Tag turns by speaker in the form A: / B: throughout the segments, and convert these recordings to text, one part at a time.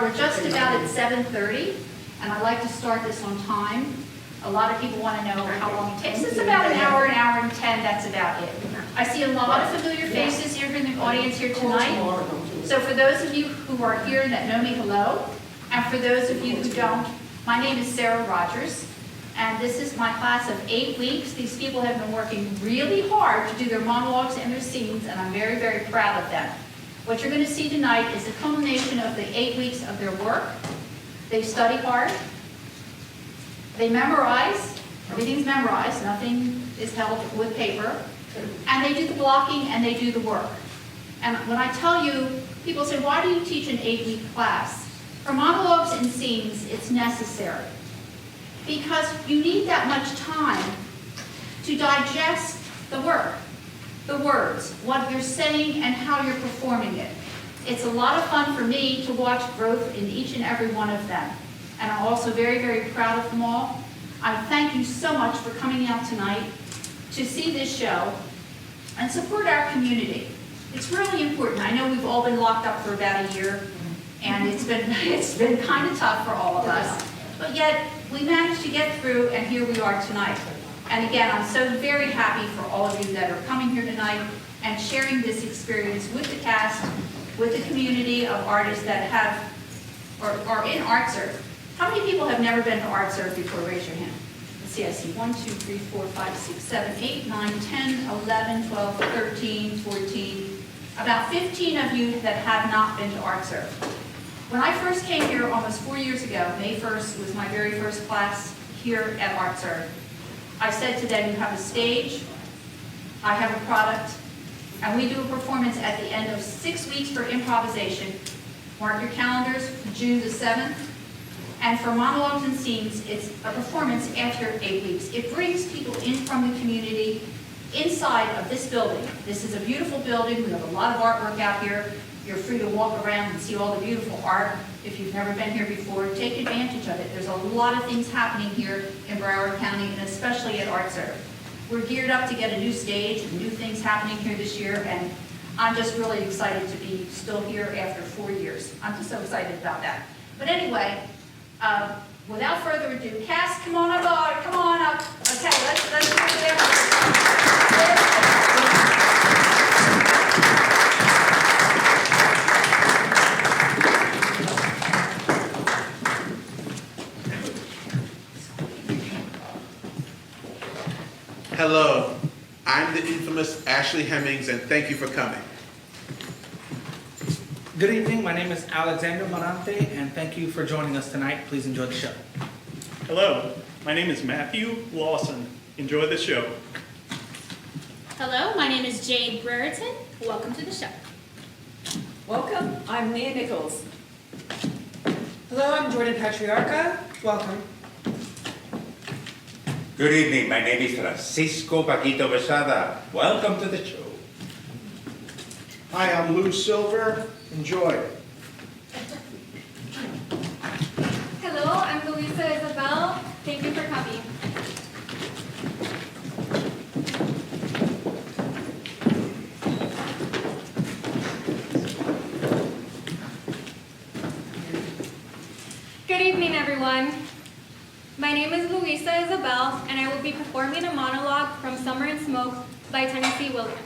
A: we're just about at 7:30, and I'd like to start this on time. A lot of people want to know how long it takes. It's about an hour and 10, that's about it. I see a lot of familiar faces here in the audience here tonight. So for those of you who are here that know me, hello. And for those of you who don't, my name is Sarah Rogers, and this is my class of 8 weeks. These people have been working really hard to do their monologues and their scenes, and I'm very, very proud of them. What you're going to see tonight is a culmination of the 8 weeks of their work. They study hard. They memorize. Everything's memorized. Nothing is held with paper. And they do the blocking and they do the work. And when I tell you, people say, why do you teach an 8-week class? For monologues and scenes, it's necessary. Because you need that much time to digest the work, the words, what you're saying and how you're performing it. It's a lot of fun for me to watch growth in each and every one of them. And I'm also very, very proud of them all. I thank you so much for coming out tonight to see this show and support our community. It's really important. I know we've all been locked up for about a year, and it's been kind of tough for all of us. But yet, we managed to get through, and here we are tonight. And again, I'm so very happy for all of you that are coming here tonight and sharing this experience with the cast, with the community of artists that have, or are in ArtServe. How many people have never been to ArtServe before? Raise your hand. Let's see, I see 1, 2, 3, 4, 5, 6, 7, 8, 9, 10, 11, 12, 13, 14. About 15 of you that have not been to ArtServe. When I first came here almost 4 years ago, May 1st was my very first class here at ArtServe. I said to them, you have a stage, I have a product, and we do a performance at the end of 6 weeks for improvisation. Mark your calendars for June the 7th. And for monologues and scenes, it's a performance after 8 weeks. It brings people in from the community inside of this building. This is a beautiful building. We have a lot of artwork out here. You're free to walk around and see all the beautiful art. If you've never been here before, take advantage of it. There's a lot of things happening here in Broward County, and especially at ArtServe. We're geared up to get a new stage and new things happening here this year, and I'm just really excited to be still here after 4 years. I'm just so excited about that. But anyway, without further ado, cast, come on up, come on up. Okay, let's go there.
B: Hello, I'm the infamous Ashley Hemmings, and thank you for coming.
C: Good evening, my name is Alexander Morante, and thank you for joining us tonight. Please enjoy the show.
D: Hello, my name is Matthew Lawson. Enjoy the show.
E: Hello, my name is Jade Brereton. Welcome to the show.
F: Welcome, I'm Leah Nichols.
C: Hello, I'm Jordan Patriarca. Welcome.
G: Good evening, my name is Francisco Paquito Besada. Welcome to the show.
H: Hi, I'm Lou Silver. Enjoy.
I: Hello, I'm Luisa Isabel. Thank you for coming. Good evening, everyone. My name is Luisa Isabel, and I will be performing a monologue from Summer and Smoke by Tennessee Williams.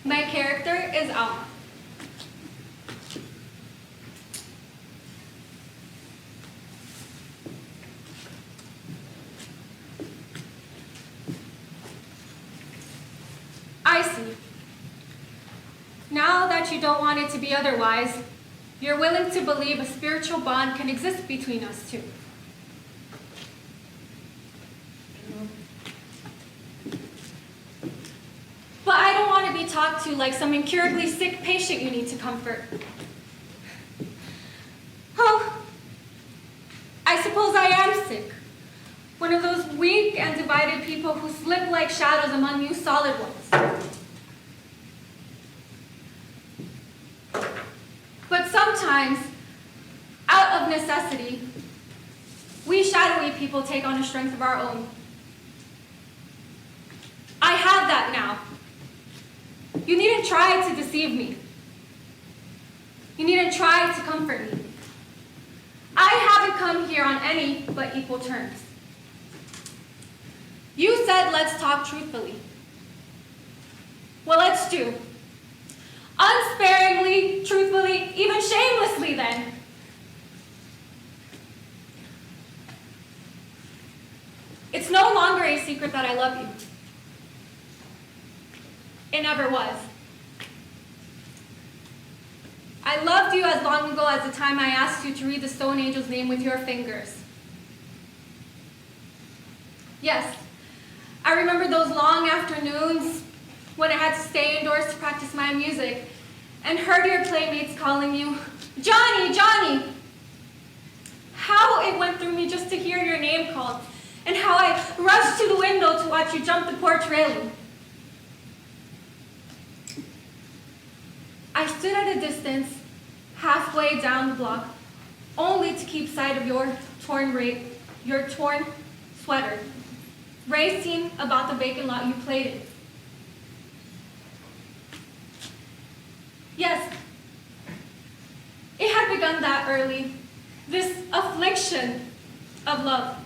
I: My character is Alma. I see. Now that you don't want it to be otherwise, you're willing to believe a spiritual bond can exist between us two. But I don't want to be talked to like some incurably sick patient you need to comfort. Oh, I suppose I am sick. One of those weak and divided people who slip like shadows among you solid ones. But sometimes, out of necessity, we shadowy people take on a strength of our own. I have that now. You needn't try to deceive me. You needn't try to comfort me. haven't come here on any but equal terms. You said let's talk truthfully. Well, let's do. Unsparingly, truthfully, even shamelessly then. It's no longer a secret that I love you. It never was. I loved you as long ago as the time I asked you to read the stone angel's name with your fingers. Yes, I remember those long afternoons when I had to stay indoors to practice my music and heard your playmates calling you, Johnny, Johnny. How it went through me just to hear your name called, and how I rushed to the window to watch you jump the porch railing. I stood at a distance, halfway down the block, only to keep sight of your torn sweater, racing about the vacant lot you played in. Yes, it had begun that early, this affliction of love,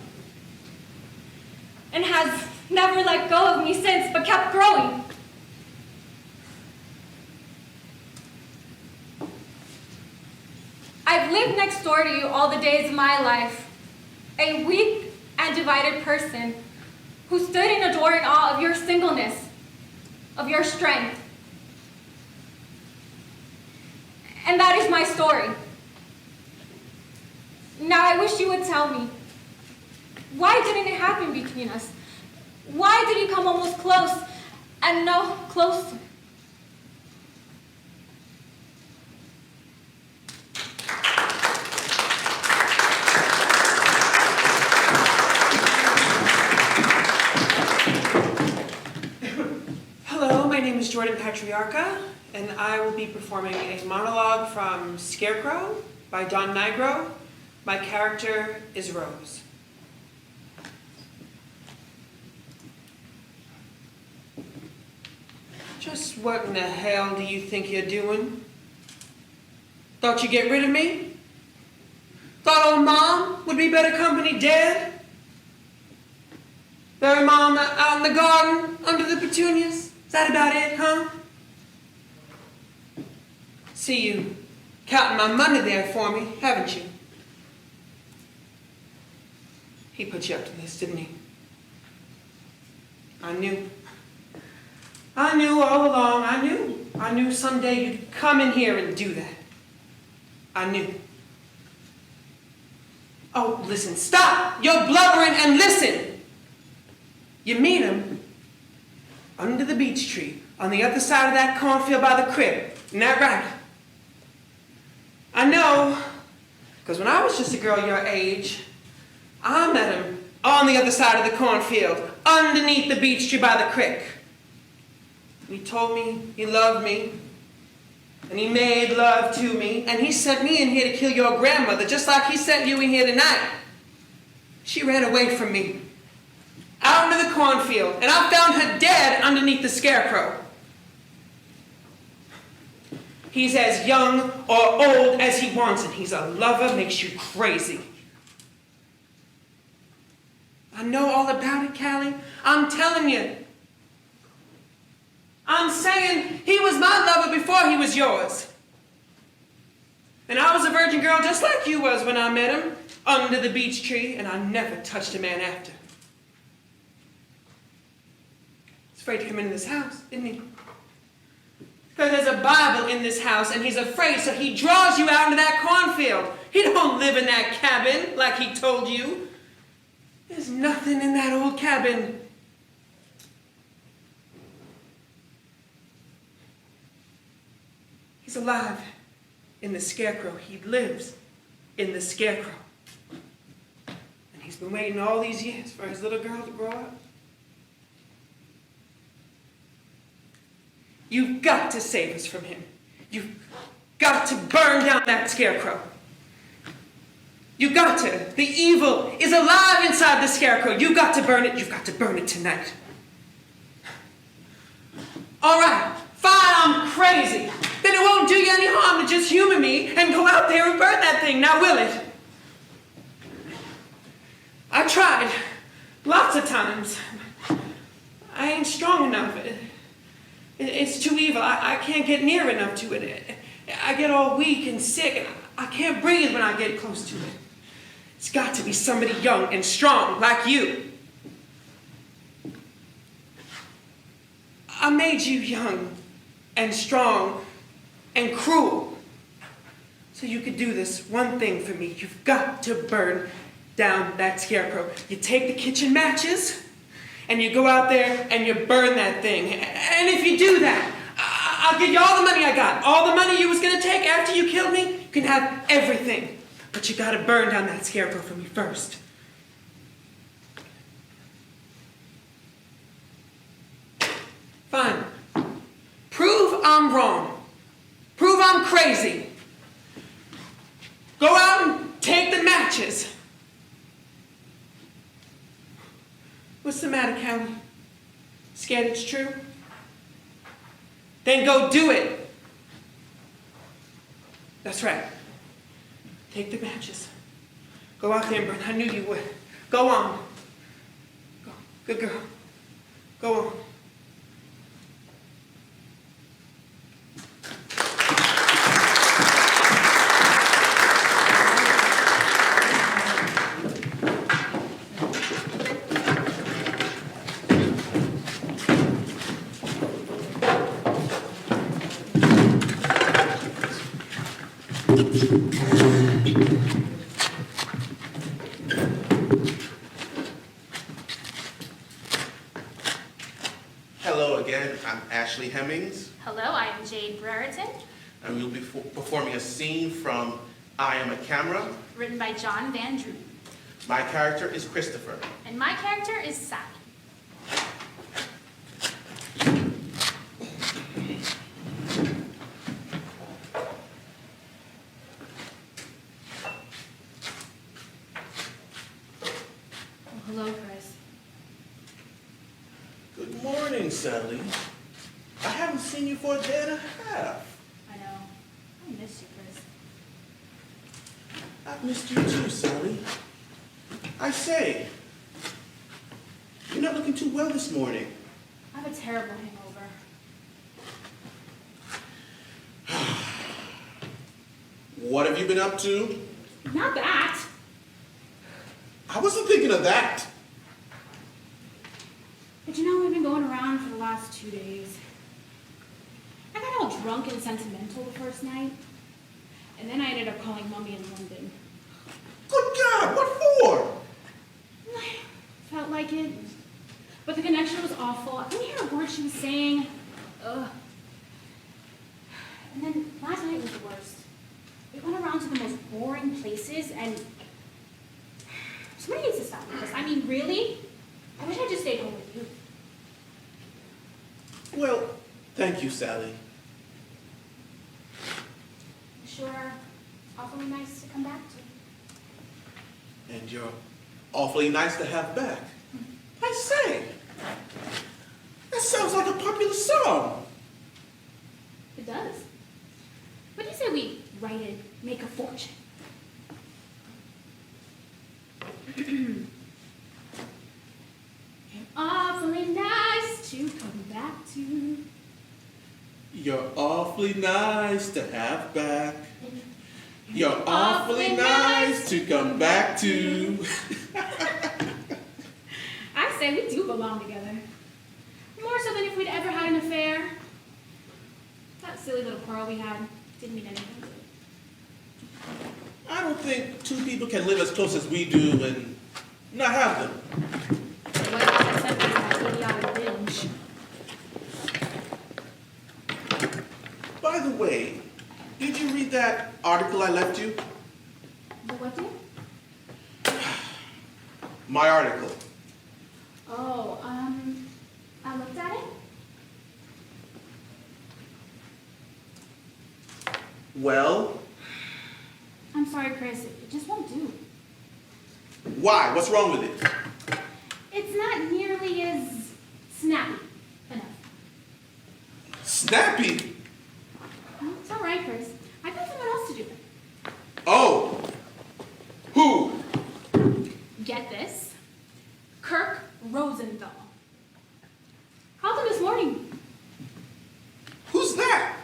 I: and has never let go of me since, but kept growing. I've lived next door to you all the days of my life, a weak and divided person who stood in adoring awe of your singleness, of your strength. And that is my story. Now I wish you would tell me, why didn't it happen between us? Why did you come almost close and no closer?
J: Hello, my name is Jordan Patriarca, and I will be performing a monologue from Scarecrow by Don Nigro. My character is Rose. Just what in the hell do you think you're doing? Thought you'd get rid of me? Thought old Mom would be better company dead? Bury Mom out in the garden under the petunias? Is that about it, huh? See you counting my money there for me, haven't you? He put you up to this, didn't he? I knew. I knew all along, I knew. I knew someday you'd come in here and do that. I knew. Oh, listen, stop! You're blubbering and listen! You meet him under the beech tree on the other side of that cornfield by the crib. Isn't that right? I know, because when I was just a girl your age, I met him on the other side of the cornfield, underneath the beech tree by the creek. And he told me he loved me, and he made love to me, and he sent me in here to kill your grandmother, just like he sent you in here tonight. She ran away from me, out into the cornfield, and I found her dead underneath the scarecrow. He's as young or old as he wants, and he's a lover, makes you crazy. I know all about it, Callie. I'm telling you. I'm saying he was my lover before he was yours. And I was a virgin girl just like you was when I met him, under the beech tree, and I never touched a man after. He's afraid to come into this house, isn't he? Because there's a Bible in this house, and he's afraid, so he draws you out into that cornfield. He don't live in that cabin like he told you. There's nothing in that old cabin. He's alive in the scarecrow. He lives in the scarecrow. And he's been waiting all these years for his little girl to grow up. You've got to save us from him. You've got to burn down that scarecrow. You got to. The evil is alive inside the scarecrow. You got to burn it. You've got to burn it tonight. All right, fine, I'm crazy. Then it won't do you any harm to just humor me and go out there and burn that thing, now will it? I tried. Lots of times. I ain't strong enough. It's too evil. I can't get near enough to it. I get all weak and sick, and I can't breathe when I get close to it. It's got to be somebody young and strong like you. I made you young and strong and cruel so you could do this one thing for me. You've got to burn down that scarecrow. You take the kitchen matches and you go out there and you burn that thing. And if you do that, I'll give you all the money I got. All the money you was gonna take after you killed me, you can have everything. But you gotta burn down that scarecrow for me first. Fine. Prove I'm wrong. Prove I'm crazy. Go out and take the matches. What's the matter, Callie? Scared it's true? Then go do it. That's right. Take the matches. Go out there and burn. I knew you would. Go on. Go. Good girl. Go on.
B: Hello again, I'm Ashley Hemmings,
E: Hello, I am Jade Brereton,
B: and we'll be performing a scene from I Am a Camera.
E: written by John Van Drew.
B: My character is Christopher.
E: And my character is Sally. Oh, hello, Chris.
B: Good morning, Sally. I haven't seen you for a day and a half.
E: I know. I miss you, Chris.
B: I've missed you too, Sally. I say, you're not looking too well this morning.
E: I have a terrible hangover.
B: What have you been up to?
E: Not that.
B: I wasn't thinking of that.
E: But you know, we've been going around for the last 2 days. I got all drunk and sentimental the first night. And then I ended up calling Mommy in London.
B: Good God, what for?
E: Felt like it. But the connection was awful. I couldn't hear a word she was saying. Ugh. And then last night was the worst. We went around to the most boring places and somebody needs to stop with this. I mean, really? I wish I just stayed home with you.
B: Well, thank you, Sally.
E: You sure are awfully nice to come back to.
B: And you're awfully nice to have back. I say, that sounds like a popular song.
E: It does. What do you say we write it, make a fortune? Awfully nice to come back to.
B: You're awfully nice to have back. You're awfully nice to come back to.
E: I say we do belong together. More so than if we'd ever had an affair. That silly little quarrel we had didn't mean anything.
B: I don't think two people can live as close as we do and not have them.
E: What I said was that idiotic binge.
B: By the way, did you read that article I left you?
E: The what do?
B: My article.
E: Oh, I looked at it.
B: Well,
E: I'm sorry, Chris. It just won't do.
B: why? What's wrong with it?
E: It's not nearly as snappy enough.
B: Snappy?
E: Oh, it's all right, Chris. I got someone else to do it.
B: Oh. Who?
E: Get this. though. Called him this morning.
B: Who's that?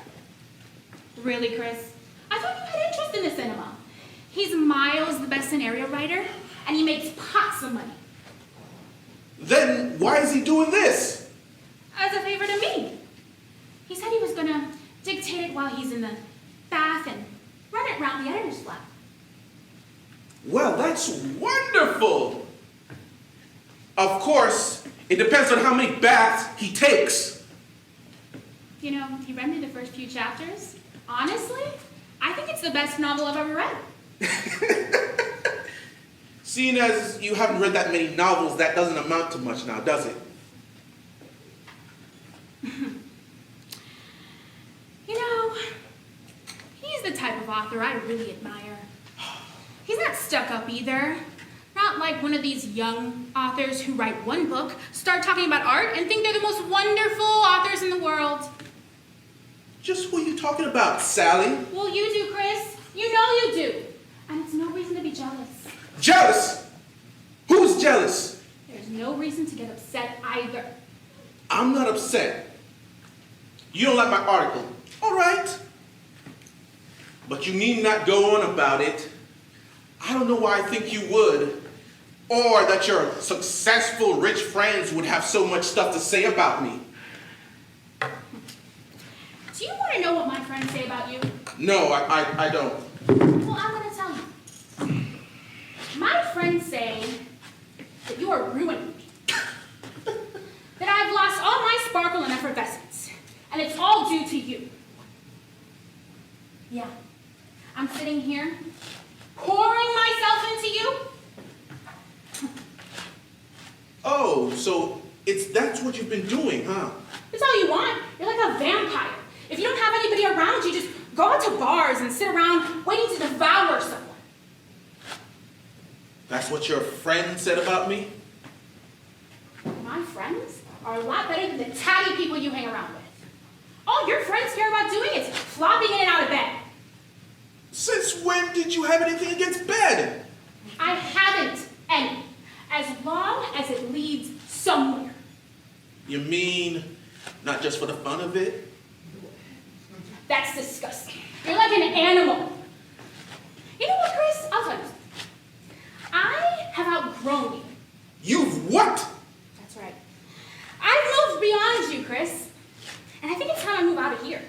E: Really, Chris? I thought you had interest in the cinema. He's miles the best scenario writer, and he makes pots of money.
B: Then why is he doing this?
E: As a favor to me. He said he was gonna dictate it while he's in the bath and run it around the editor's flat.
B: Well, that's wonderful. Of course, it depends on how many baths he takes.
E: You know, he read me the first few chapters. Honestly, I think it's the best novel I've ever read.
B: Seeing as you haven't read that many novels, that doesn't amount to much now, does it?
E: You know, he's the type of author I really admire. He's not stuck up either. Not like one of these young authors who write one book, start talking about art, and think they're the most wonderful authors in the world.
B: Just who are you talking about, Sally?
E: Well, you do, Chris. You know you do. And it's no reason to be jealous.
B: Jealous? Who's jealous?
E: There's no reason to get upset either.
B: I'm not upset. You don't like my article. All right. But you need not go on about it. I don't know why I think you would. Or that your successful, rich friends would have so much stuff to say about me.
E: Do you want to know what my friends say about you?
B: No, I don't.
E: Well, I'm going to tell you. My friends say that you are ruining me. That I've lost all my sparkle and effervescence. And it's all due to you. Yeah. I'm sitting here, pouring myself into you.
B: Oh, so that's what you've been doing, huh?
E: It's all you want. You're like a vampire. If you don't have anybody around, you just go out to bars and sit around waiting to devour someone.
B: That's what your friend said about me?
E: My friends are a lot better than the tatty people you hang around with. All your friends care about doing is flopping in and out of bed.
B: Since when did you have anything against bed?
E: I haven't any. As long as it leads somewhere.
B: You mean not just for the fun of it?
E: That's disgusting. You're like an animal. You know what, Chris? I'll tell you something. I have outgrown you.
B: You've what?
E: That's right. I've moved beyond you, Chris. And I think it's time I move out of here.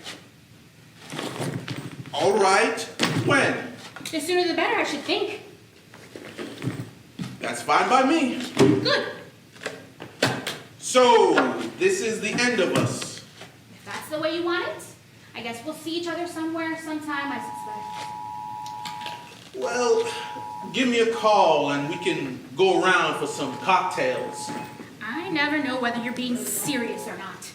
B: All right. When?
E: The sooner the better, I should think.
B: That's fine by me.
E: Good.
B: So, this is the end of us.
E: If that's the way you want it, I guess we'll see each other somewhere, sometime, I suspect.
B: Well, give me a call and we can go around for some cocktails.
E: I never know whether you're being serious or not.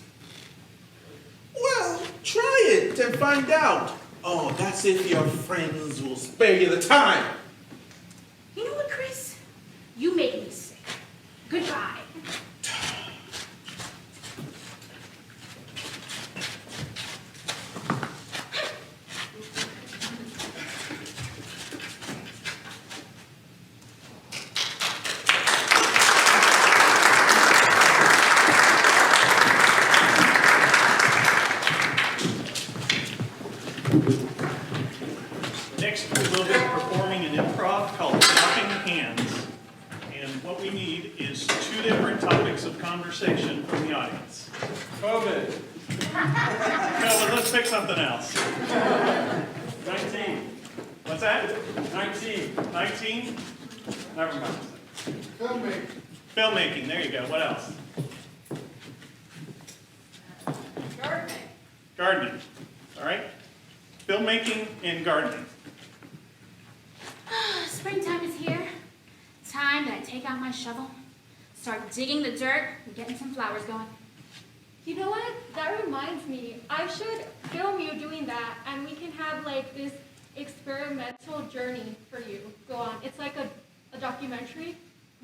B: Well, try it and find out. Oh, that's if your friends will spare you the time.
E: You know what, Chris? You make me sick. Goodbye.
D: Next, we will be performing an improv called Talking Hands. And what we need is 2 different topics of conversation from the audience.
H: COVID.
D: No, but let's pick something else.
H: 19.
D: What's that?
H: 19.
D: 19? Never mind.
H: Filming.
D: Filmmaking, there you go. What else?
F: Gardening.
D: Gardening. All right? Filmmaking and gardening.
E: Springtime is here. Time that I take out my shovel, start digging the dirt, and getting some flowers going.
I: You know what? That reminds me. I should film you doing that, and we can have like this experimental journey for you go on. It's like a documentary.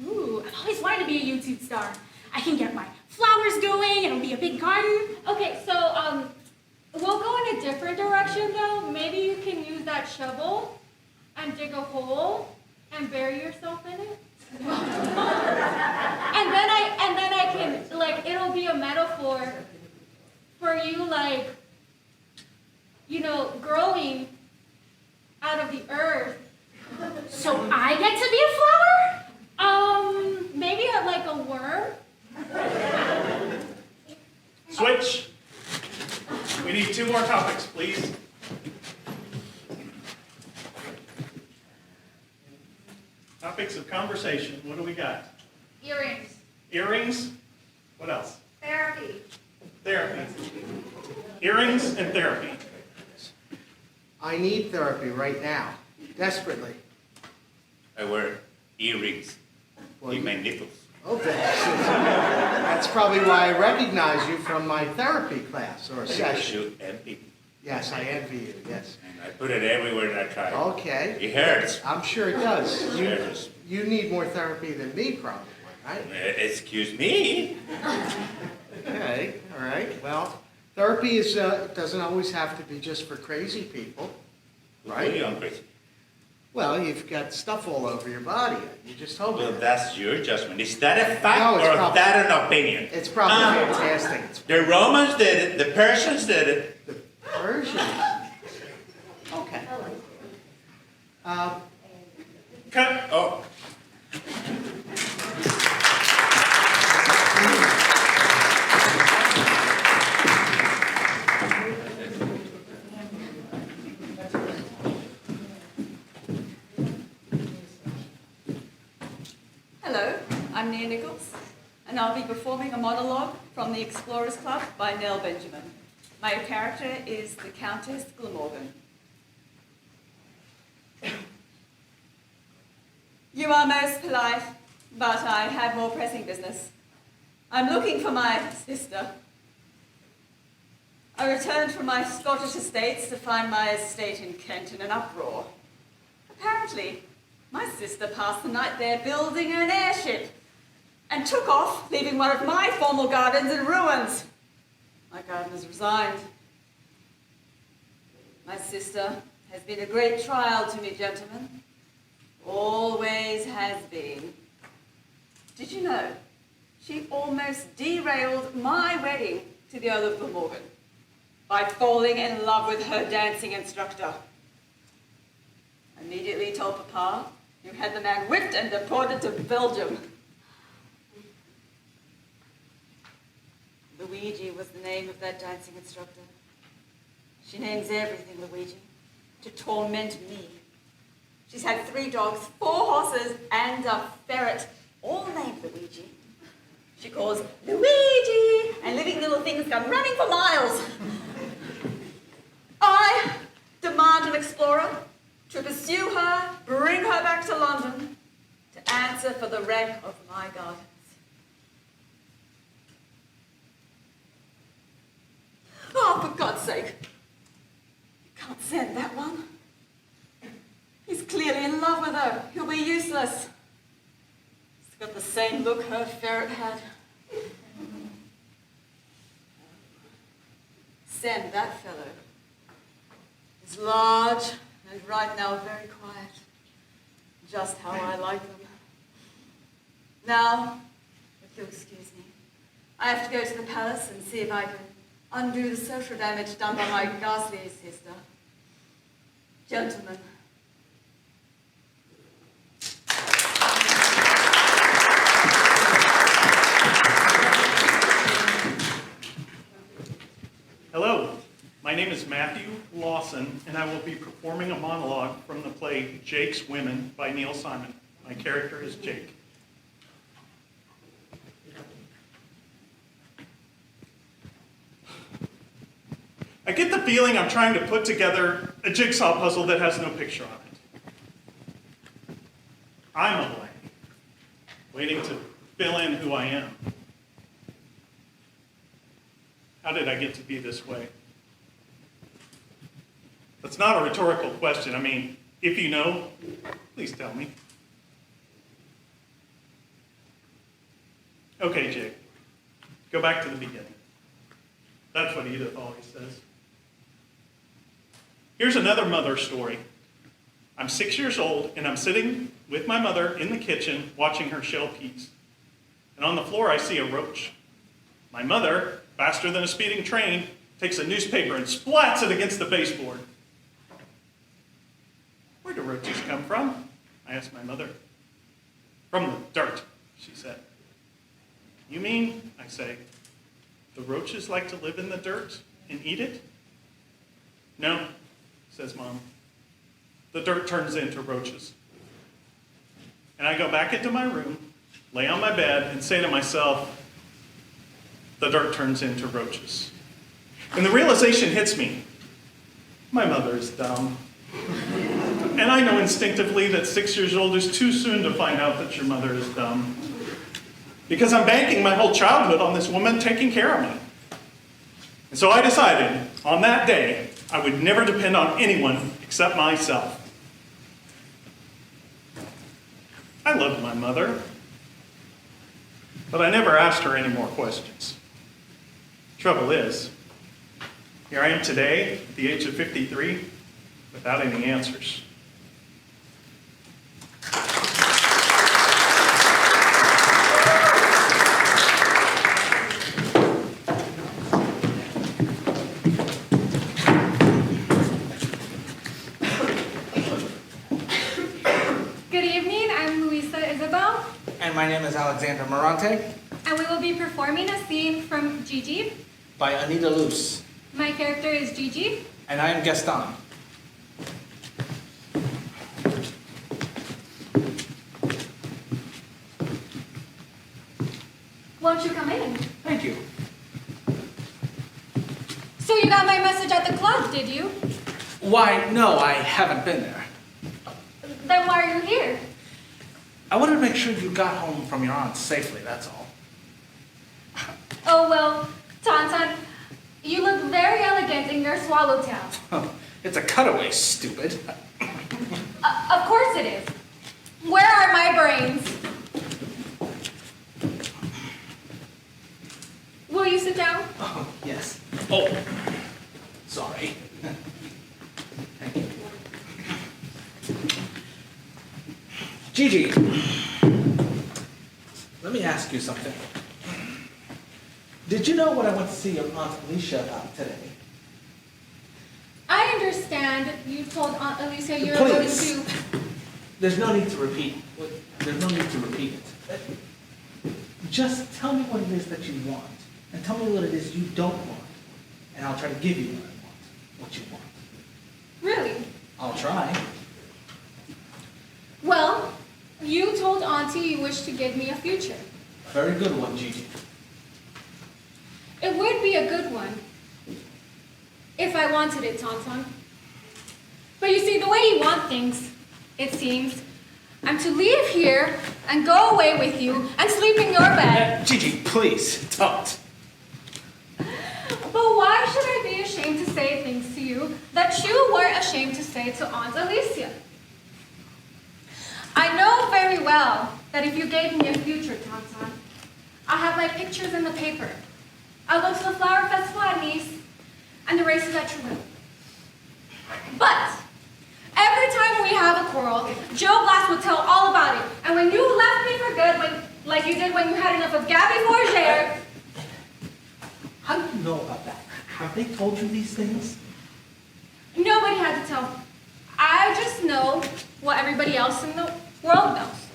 E: Ooh, I've always wanted to be a YouTube star. I can get my flowers going, it'll be a big garden.
I: Okay, so we'll go in a different direction though. Maybe you can use that shovel and dig a hole and bury yourself in it. And then I can, like, it'll be a metaphor for you, like, you know, growing out of the earth.
E: So I get to be a flower?
I: Maybe like a worm?
D: Switch. We need 2 more topics, please. Topics of conversation. What do we got?
A: Earrings.
D: Earrings. What else?
F: Therapy.
D: Therapy. Earrings and therapy.
K: I need therapy right now, desperately.
G: I wear earrings
K: Well,
G: in
K: you-
G: my nipples.
K: Oh, that's probably why I recognize you from my therapy class or
G: Because
K: session.
G: you envy.
K: Yes, I envy you, yes.
G: And I put it everywhere that I try.
K: Okay.
G: It hurts.
K: I'm sure it does.
G: It hurts.
K: You need more therapy than me, probably, right?
G: Excuse me.
K: Okay, all right. Well, therapy is doesn't always have to be just for crazy people, right?
G: Really crazy.
K: Well, you've got stuff all over your body. You just told me.
G: Well,
K: that.
G: that's your judgment. Is that a fact
K: No, it's
G: or
K: probably-
G: is that an opinion?
K: It's probably fantastic. It's
G: The Romans did it. The Persians did it.
K: the Persians. Okay.
D: Cut.
G: Oh.
F: Hello, I'm Nia Nichols, and I'll be performing a monologue from the Explorers Club by Nell Benjamin. My character is the Countess Glamorgan. You are most polite, but I have more pressing business. I'm looking for my sister. I returned from my Scottish estates to find my estate in Kent in an uproar. Apparently, my sister passed the night there building an airship and took off, leaving one of my formal gardens in ruins. My gardener's resigned. My sister has been a great trial to me, gentlemen. Always has been. Did you know she almost derailed my wedding to the Earl of Glamorgan by falling in love with her dancing instructor? I immediately told Papa, who had the man whipped and deported to Belgium. Luigi was the name of that dancing instructor. She names everything Luigi, to torment me. She's had 3 dogs, 4 horses, and a ferret, all named Luigi. She calls Luigi, and living little things come running for miles. I demand an explorer to pursue her, bring her back to London, to answer for the wreck of my gardens. Oh, for God's sake. You can't send that one. He's clearly in love with her. He'll be useless. He's got the same look her ferret had. Send that fellow. He's large and right now very quiet. Just how I like them. Now, if you'll excuse me, I have to go to the palace and see if I can undo the social damage done by my ghastly sister. Gentlemen.
D: Hello, my name is Matthew Lawson, and I will be performing a monologue from the play Jake's Women by Neil Simon. My character is Jake. I get the feeling I'm trying to put together a jigsaw puzzle that has no picture on it. I'm a blank, waiting to fill in who I am. How did I get to be this way? That's not a rhetorical question. I mean, if you know, please tell me. Okay, Jake, go back to the beginning. That's what Edith always says. Here's another mother story. I'm 6 years old, and I'm sitting with my mother in the kitchen watching her shell peas. And on the floor, I see a roach. My mother, faster than a speeding train, takes a newspaper and splats it against the baseboard. Where do roaches come from? I asked my mother. From the dirt, she said. You mean, I say, the roaches like to live in the dirt and eat it? No, says Mom. The dirt turns into roaches. And I go back into my room, lay on my bed, and say to myself, the dirt turns into roaches. And the realization hits me. My mother is dumb. And I know instinctively that 6 years old is too soon to find out that your mother is dumb. Because I'm banking my whole childhood on this woman taking care of me. And so I decided, on that day, I would never depend on anyone except myself. I loved my mother, but I never asked her any more questions. Trouble is, here I am today, at the age of 53, without any answers.
I: Good evening, I'm Luisa Isabel,
C: And my name is Alexander Morante
I: and we will be performing a scene from Gigi.
C: by Anita Luce.
I: My character is Gigi.
C: And I am Gaston.
I: Won't you come in?
C: Thank you.
I: So you got my message at the club, did you?
C: Why, no, I haven't been there.
I: Then why are you here?
C: I wanted to make sure you got home from your aunt safely, that's all.
I: Oh, well, Tauntaun, you look very elegant in your swallowtail.
C: It's a cutaway, stupid.
I: Of course it is. Where are my brains? Will you sit down?
C: Oh, yes. Oh, sorry. Thank you. Gigi, let me ask you something. Did you know what I went to see your Aunt Alicia about today?
I: I understand you told Aunt Alicia you were going
C: Please.
I: to...
C: There's no need to repeat. There's no need to repeat it. Just tell me what it is that you want, and tell me what it is you don't want, and I'll try to give you what I want, what you want.
I: Really?
C: I'll try.
I: Well, you told Auntie you wish to give me a future.
C: A very good one, Gigi.
I: It would be a good one if I wanted it, Tauntaun. But you see, the way you want things, it seems, I'm to leave here and go away with you and sleep in your bed.
C: Gigi, please, don't.
I: But why should I be ashamed to say things to you that you weren't ashamed to say to Aunt Alicia? I know very well that if you gave me a future, Tauntaun, I'll have my pictures in the paper. I'll go to the flower festival at Nice and the races at Truro. But every time we have a quarrel, Joe Glass would tell all about it. And when you left me for good, like you did when you had enough of Gabby Fournier.
C: How do you know about that? Have they told you these things?
I: Nobody had to tell. I just know what everybody else in the world knows.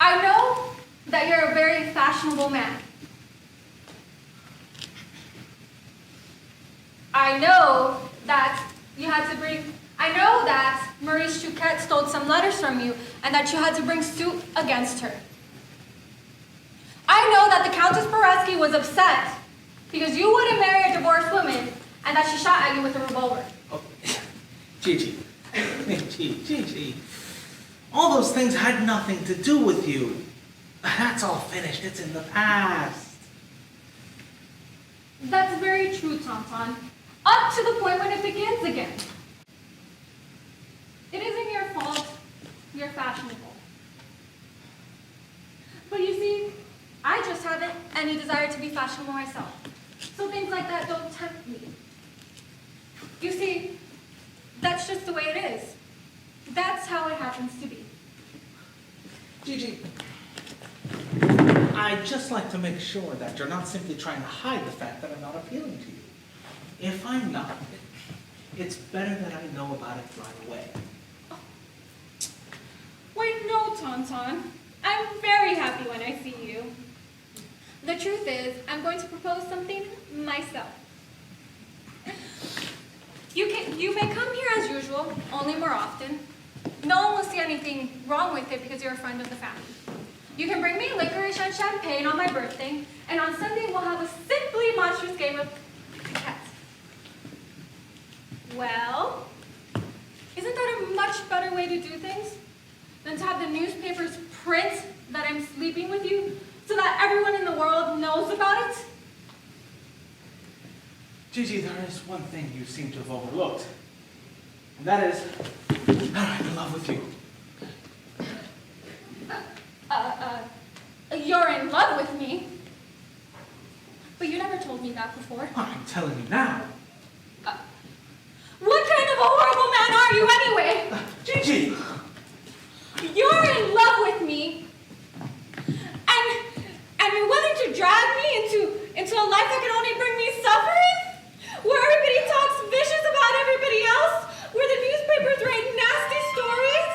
I: I know that you're a very fashionable man. I know that Maurice Chouquet stole some letters from you and that you had to bring suit against her. I know that the Countess Peresky was upset because you wouldn't marry a divorced woman and that she shot at you with a revolver.
C: Oh, Gigi. Gigi. All those things had nothing to do with you. That's all finished. It's in the past.
I: That's very true, Tauntaun. Up to the point when it begins again. It isn't your fault. You're fashionable. But you see, I just haven't any desire to be fashionable myself. So things like that don't tempt me. You see, that's just the way it is. That's how it happens to be.
C: Gigi, I'd just like to make sure that you're not simply trying to hide the fact that I'm not appealing to you. If I'm not, it's better that I know about it right away.
I: Why, no, Tauntaun. I'm very happy when I see you. The truth is, I'm going to propose something myself. You may come here as usual, only more often. No one will see anything wrong with it because you're a friend of the family. You can bring me licorice and champagne on my birthday, and on Sunday we'll have a simply monstrous game of piquet. Well, isn't that a much better way to do things than to have the newspapers print that I'm sleeping with you so that everyone in the world knows about it?
C: Gigi, there is one thing you seem to have overlooked, and that is that I'm in love with you.
I: You're in love with me. But you never told me that before.
C: I'm telling you now.
I: What kind of a horrible man are you anyway?
C: Gigi!
I: You're in love with me. And you're willing to drag me into a life that can only bring me suffering? Where everybody talks vicious about everybody else? Where the newspapers write nasty stories?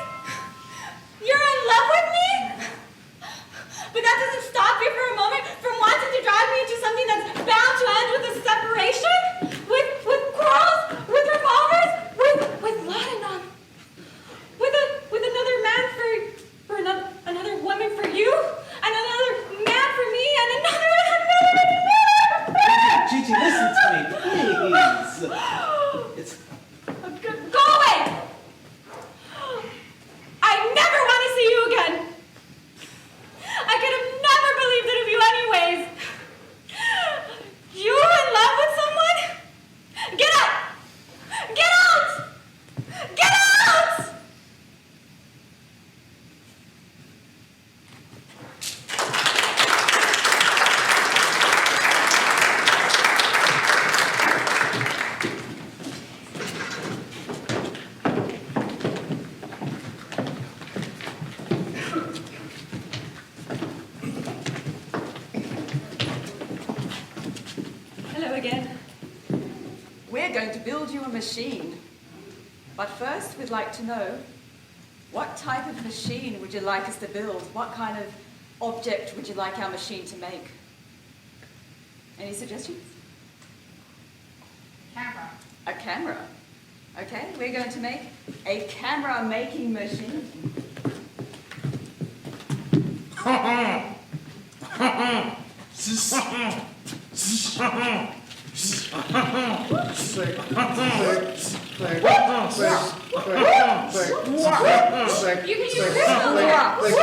I: You're in love with me? But that doesn't stop you for a moment from wanting to drag me into something that's bound to end with a separation? With quarrels? With revolvers? With laudanum? With another man for another woman for you? And another man for me? And another.
C: Gigi, listen to me, please. It's...
I: Go away! I never want to see you again. I could have never believed it of you anyways. You in love with someone? Get out! Get out! Get out!
F: Hello again. We're going to build you a machine. But first, we'd like to know, what type of machine would you like us to build? What kind of object would you like our machine to make? Any suggestions?
A: Camera.
F: A camera. Okay, we're going to make a camera-making machine.
I: You can use this one, Laura. You can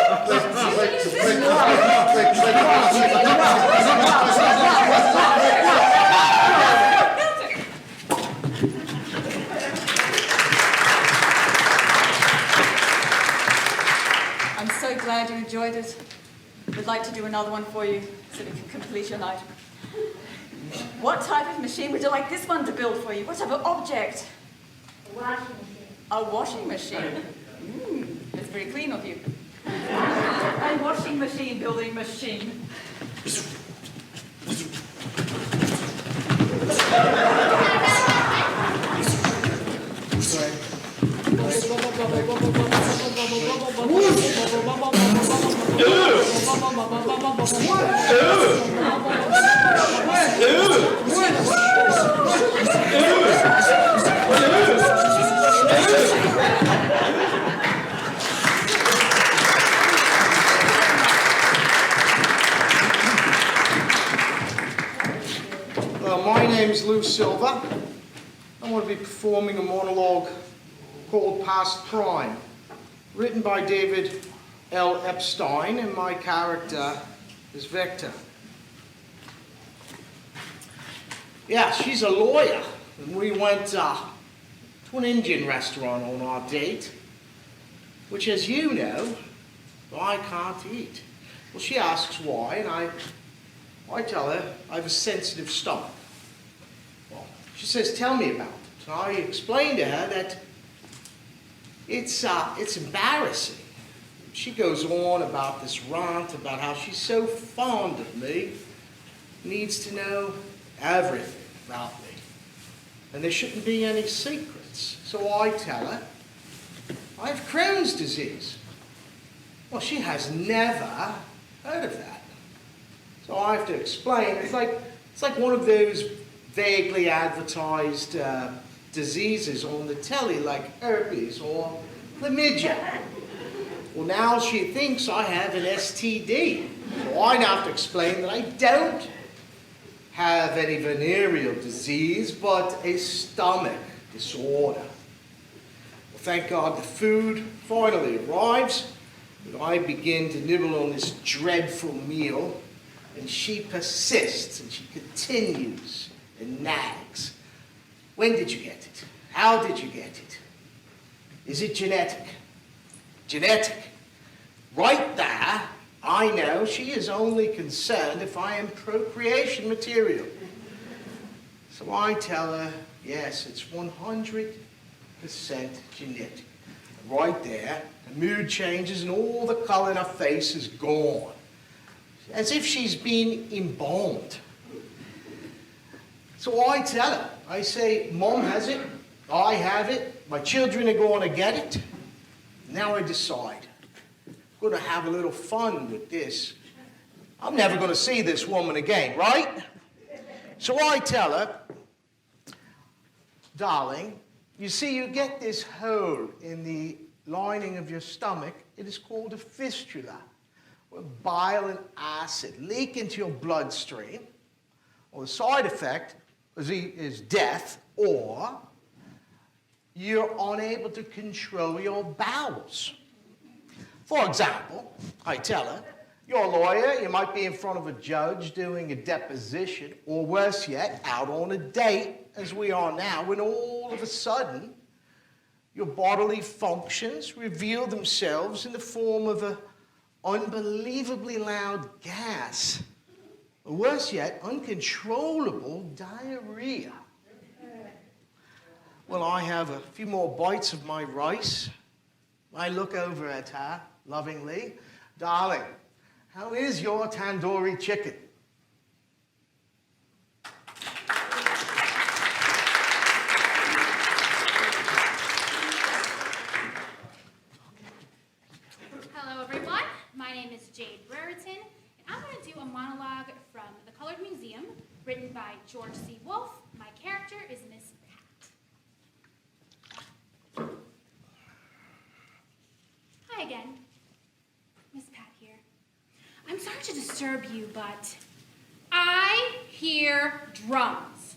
I: use this
F: I'm so glad you enjoyed it. We'd like to do another one for you so we can complete your night. What type of machine would you like this one to build for you? What type of object?
A: A washing machine.
F: A washing machine. That's very clean of you. A washing machine building machine.
K: My name's Lou Silva. I'm going to be performing a monologue called Past Prime, written by David L. Epstein, and my character is Victor. Yeah, she's a lawyer, and we went to an Indian restaurant on our date, which, as you know, I can't eat. Well, she asks why, and I tell her I have a sensitive stomach. Well, she says, tell me about it. So I explain to her that It's embarrassing. She goes on about this rant about how she's so fond of me, needs to know everything about me. And there shouldn't be any secrets. So I tell her, I have Crohn's disease. Well, she has never heard of that. So I have to explain. It's like one of those vaguely advertised diseases on the telly, like herpes or chlamydia. Well, now she thinks I have an STD. So I now have to explain that I don't have any venereal disease, but a stomach disorder. Well, thank God the food finally arrives, and I begin to nibble on this dreadful meal, and she persists, and she continues and nags. When did you get it? How did you get it? Is it genetic? Genetic. Right there, I know she is only concerned if I am procreation material. So I tell her, yes, it's 100% genetic. Right there, the mood changes and all the color in her face is gone. As if she's been embalmed. So I tell her, I say, Mom has it, I have it, my children are going to get it. Now I decide, I'm going to have a little fun with this. I'm never going to see this woman again, right? So I tell her, darling, you see, you get this hole in the lining of your stomach. It is called a fistula, where bile and acid leak into your bloodstream. Well, the side effect is death, or you're unable to control your bowels. For example, I tell her, you're a lawyer, you might be in front of a judge doing a deposition, or worse yet, out on a date, as we are now, when all of a sudden, your bodily functions reveal themselves in the form of an unbelievably loud gas, or worse yet, uncontrollable diarrhea. Well, I have a few more bites of my rice. I look over at her lovingly. Darling, how is your tandoori chicken?
E: Hello, everyone. My name is Jade Brereton, and I'm going to do a monologue from The Colored Museum, written by George C. Wolfe. My character is Miss Pat. Hi again. Miss Pat here. I'm sorry to disturb you, but I hear drums.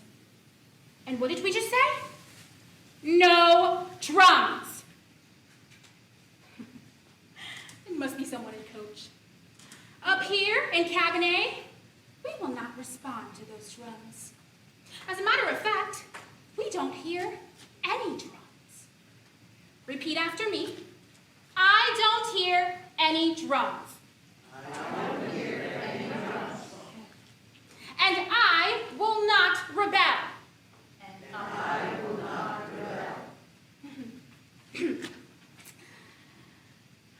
E: And what did we just say? No drums. It must be someone in coach. Up here in cabinet, we will not respond to those drums. As a matter of fact, we don't hear any drums. Repeat after me. I don't hear any drums. I don't hear any drums. And I will not rebel. And I will not rebel.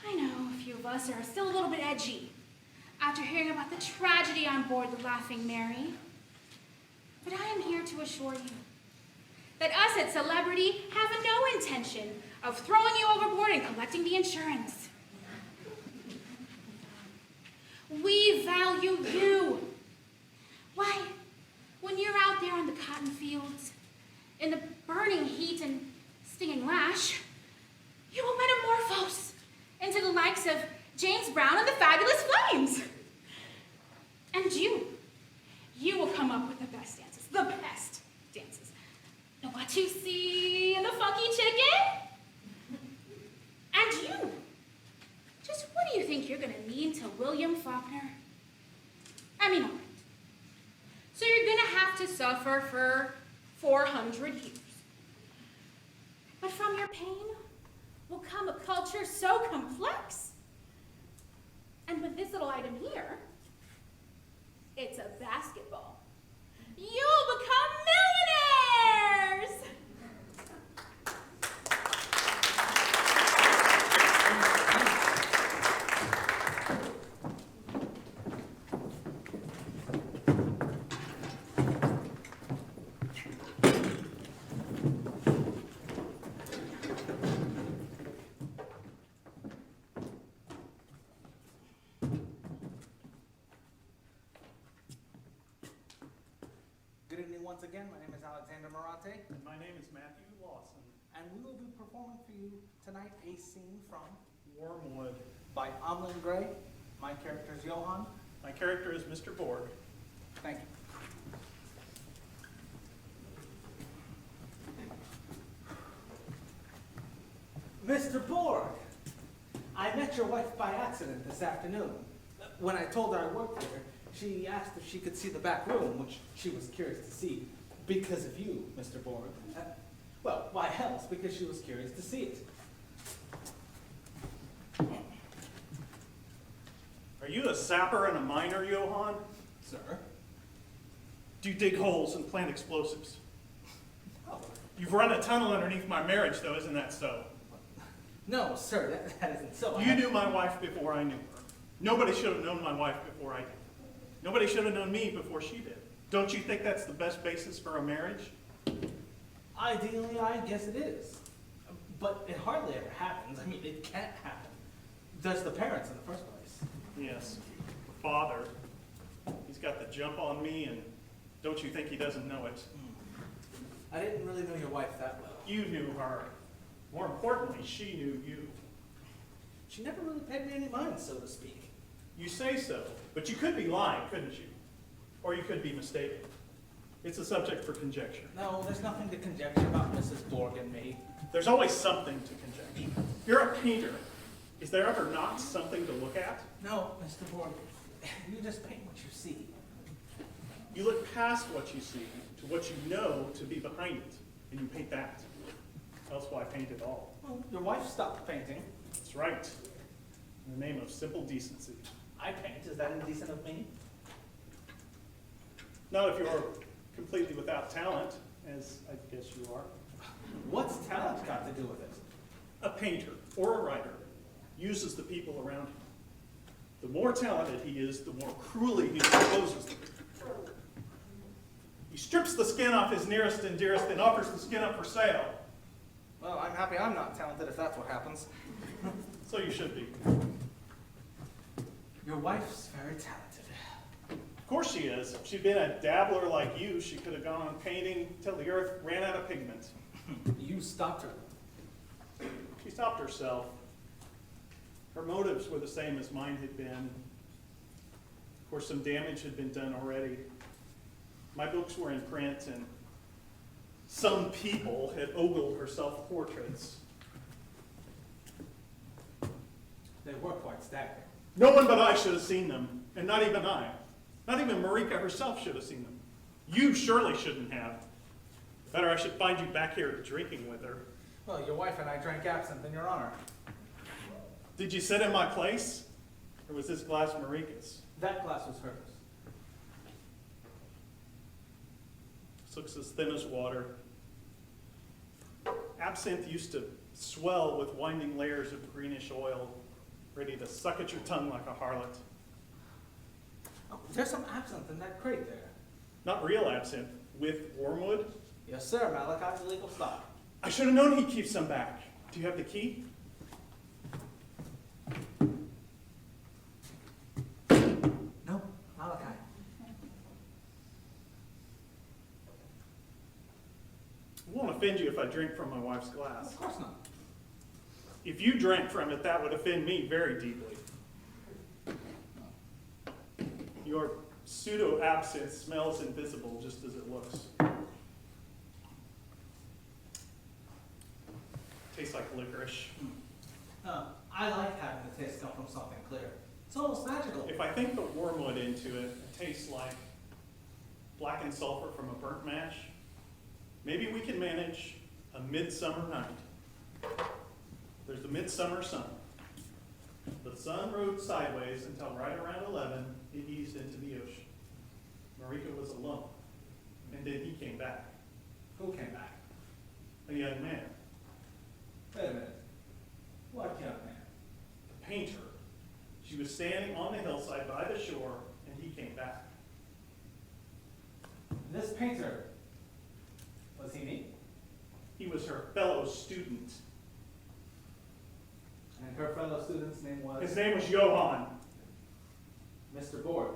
E: I know a few of us are still a little bit edgy after hearing about the tragedy on board the Laughing Mary. But I am here to assure you that us at Celebrity have no intention of throwing you overboard and collecting the insurance. We value you. Why, when you're out there in the cotton fields, in the burning heat and stinging lash, you will metamorphose into the likes of James Brown and the Fabulous Flames. And you will come up with the best dances, the best dances. And what you see in the Funky Chicken? And you, just what do you think you're gonna mean to William Faulkner? I mean, all right. So you're gonna have to suffer for 400 years. But from your pain will come a culture so complex. And with this little item here, it's a basketball. You'll become millionaires!
C: evening once again. My name is Alexander Marate,
D: And my name is Matthew Lawson.
C: and we will be performing for you tonight a scene from
D: Wormwood.
C: by Amlin Gray. My character is Johann.
D: My character is Mr. Borg.
C: Thank you. Mr. Borg, I met your wife by accident this afternoon. When I told her I worked here, she asked if she could see the back room, which she was curious to see because of you, Mr. Borg. Well, why else? Because she was curious to see it.
D: Are you a sapper and a miner, Johann?
C: Sir?
D: Do you dig holes and plant explosives?
C: Oh,
D: You've run a tunnel underneath my marriage, though, isn't that so?
C: no, sir, that isn't so.
D: You knew my wife before I knew her. Nobody should have known my wife before I did. Nobody should have known me before she did. Don't you think that's the best basis for a marriage?
C: Ideally, I guess it is. But it hardly ever happens. I mean, it can't happen. Does the parents in the first place?
D: Yes. The father. He's got the jump on me, and don't you think he doesn't know it?
C: I didn't really know your wife that well.
D: You knew her. More importantly, she knew you.
C: She never really paid me any mind, so to speak.
D: You say so, but you could be lying, couldn't you? Or you could be mistaken. It's a subject for conjecture.
C: No, there's nothing to conjecture about Mrs. Borg and me.
D: There's always something to conjecture. You're a painter. Is there ever not something to look at?
C: No, Mr. Borg, you just paint what you see.
D: You look past what you see to what you know to be behind it, and you paint that. Else why paint at all?
C: Well, your wife stopped painting.
D: That's right. In the name of simple decency.
C: I paint. Is that indecent of me?
D: Not if you're completely without talent, as I guess you are.
C: What's talent got to do with it?
D: A painter or a writer uses the people around him. The more talented he is, the more cruelly he exposes them. He strips the skin off his nearest and dearest and offers the skin up for sale.
C: Well, I'm happy I'm not talented if that's what happens.
D: So you should be.
C: Your wife's very talented.
D: Of course she is. If she'd been a dabbler like you, she could have gone on painting till the earth ran out of pigment.
C: You stopped her.
D: She stopped herself. Her motives were the same as mine had been. Of course, some damage had been done already. My books were in print, and some people had ogled her self-portraits.
C: They were quite staggering.
D: No one but I should have seen them, and not even I. Not even Marika herself should have seen them. You surely shouldn't have. Better I should find you back here drinking with her.
C: Well, your wife and I drank absinthe in your honor.
D: Did you sit in my place? Or was this glass Marika's?
C: That glass was hers.
D: This looks as thin as water. Absinthe used to swell with winding layers of greenish oil, ready to suck at your tongue like a harlot.
C: Oh, there's some absinthe in that crate there.
D: Not real absinthe, with wormwood.
C: Yes, sir. Malachi's illegal stock.
D: I should have known he'd keep some back. Do you have the key?
C: No, Malachi.
D: It won't offend you if I drink from my wife's glass.
C: Of course not.
D: If you drank from it, that would offend me very deeply. Your pseudo-absinthe smells invisible just as it looks. Tastes like licorice.
C: I like having the taste come from something clear. It's almost magical.
D: If I think the wormwood into it, it tastes like blackened sulfur from a burnt mash. Maybe we can manage a midsummer night. There's the midsummer sun. The sun rode sideways until right around 11, it eased into the ocean. Marika was alone, and then he came back,
C: Who came back?
D: a young man,
C: Wait a minute. What young man?
D: the painter. She was standing on the hillside by the shore, and he came back.
C: This painter, was he neat?
D: He was her fellow student.
C: And her fellow student's name was?
D: His name was Johann.
C: Mr. Borg.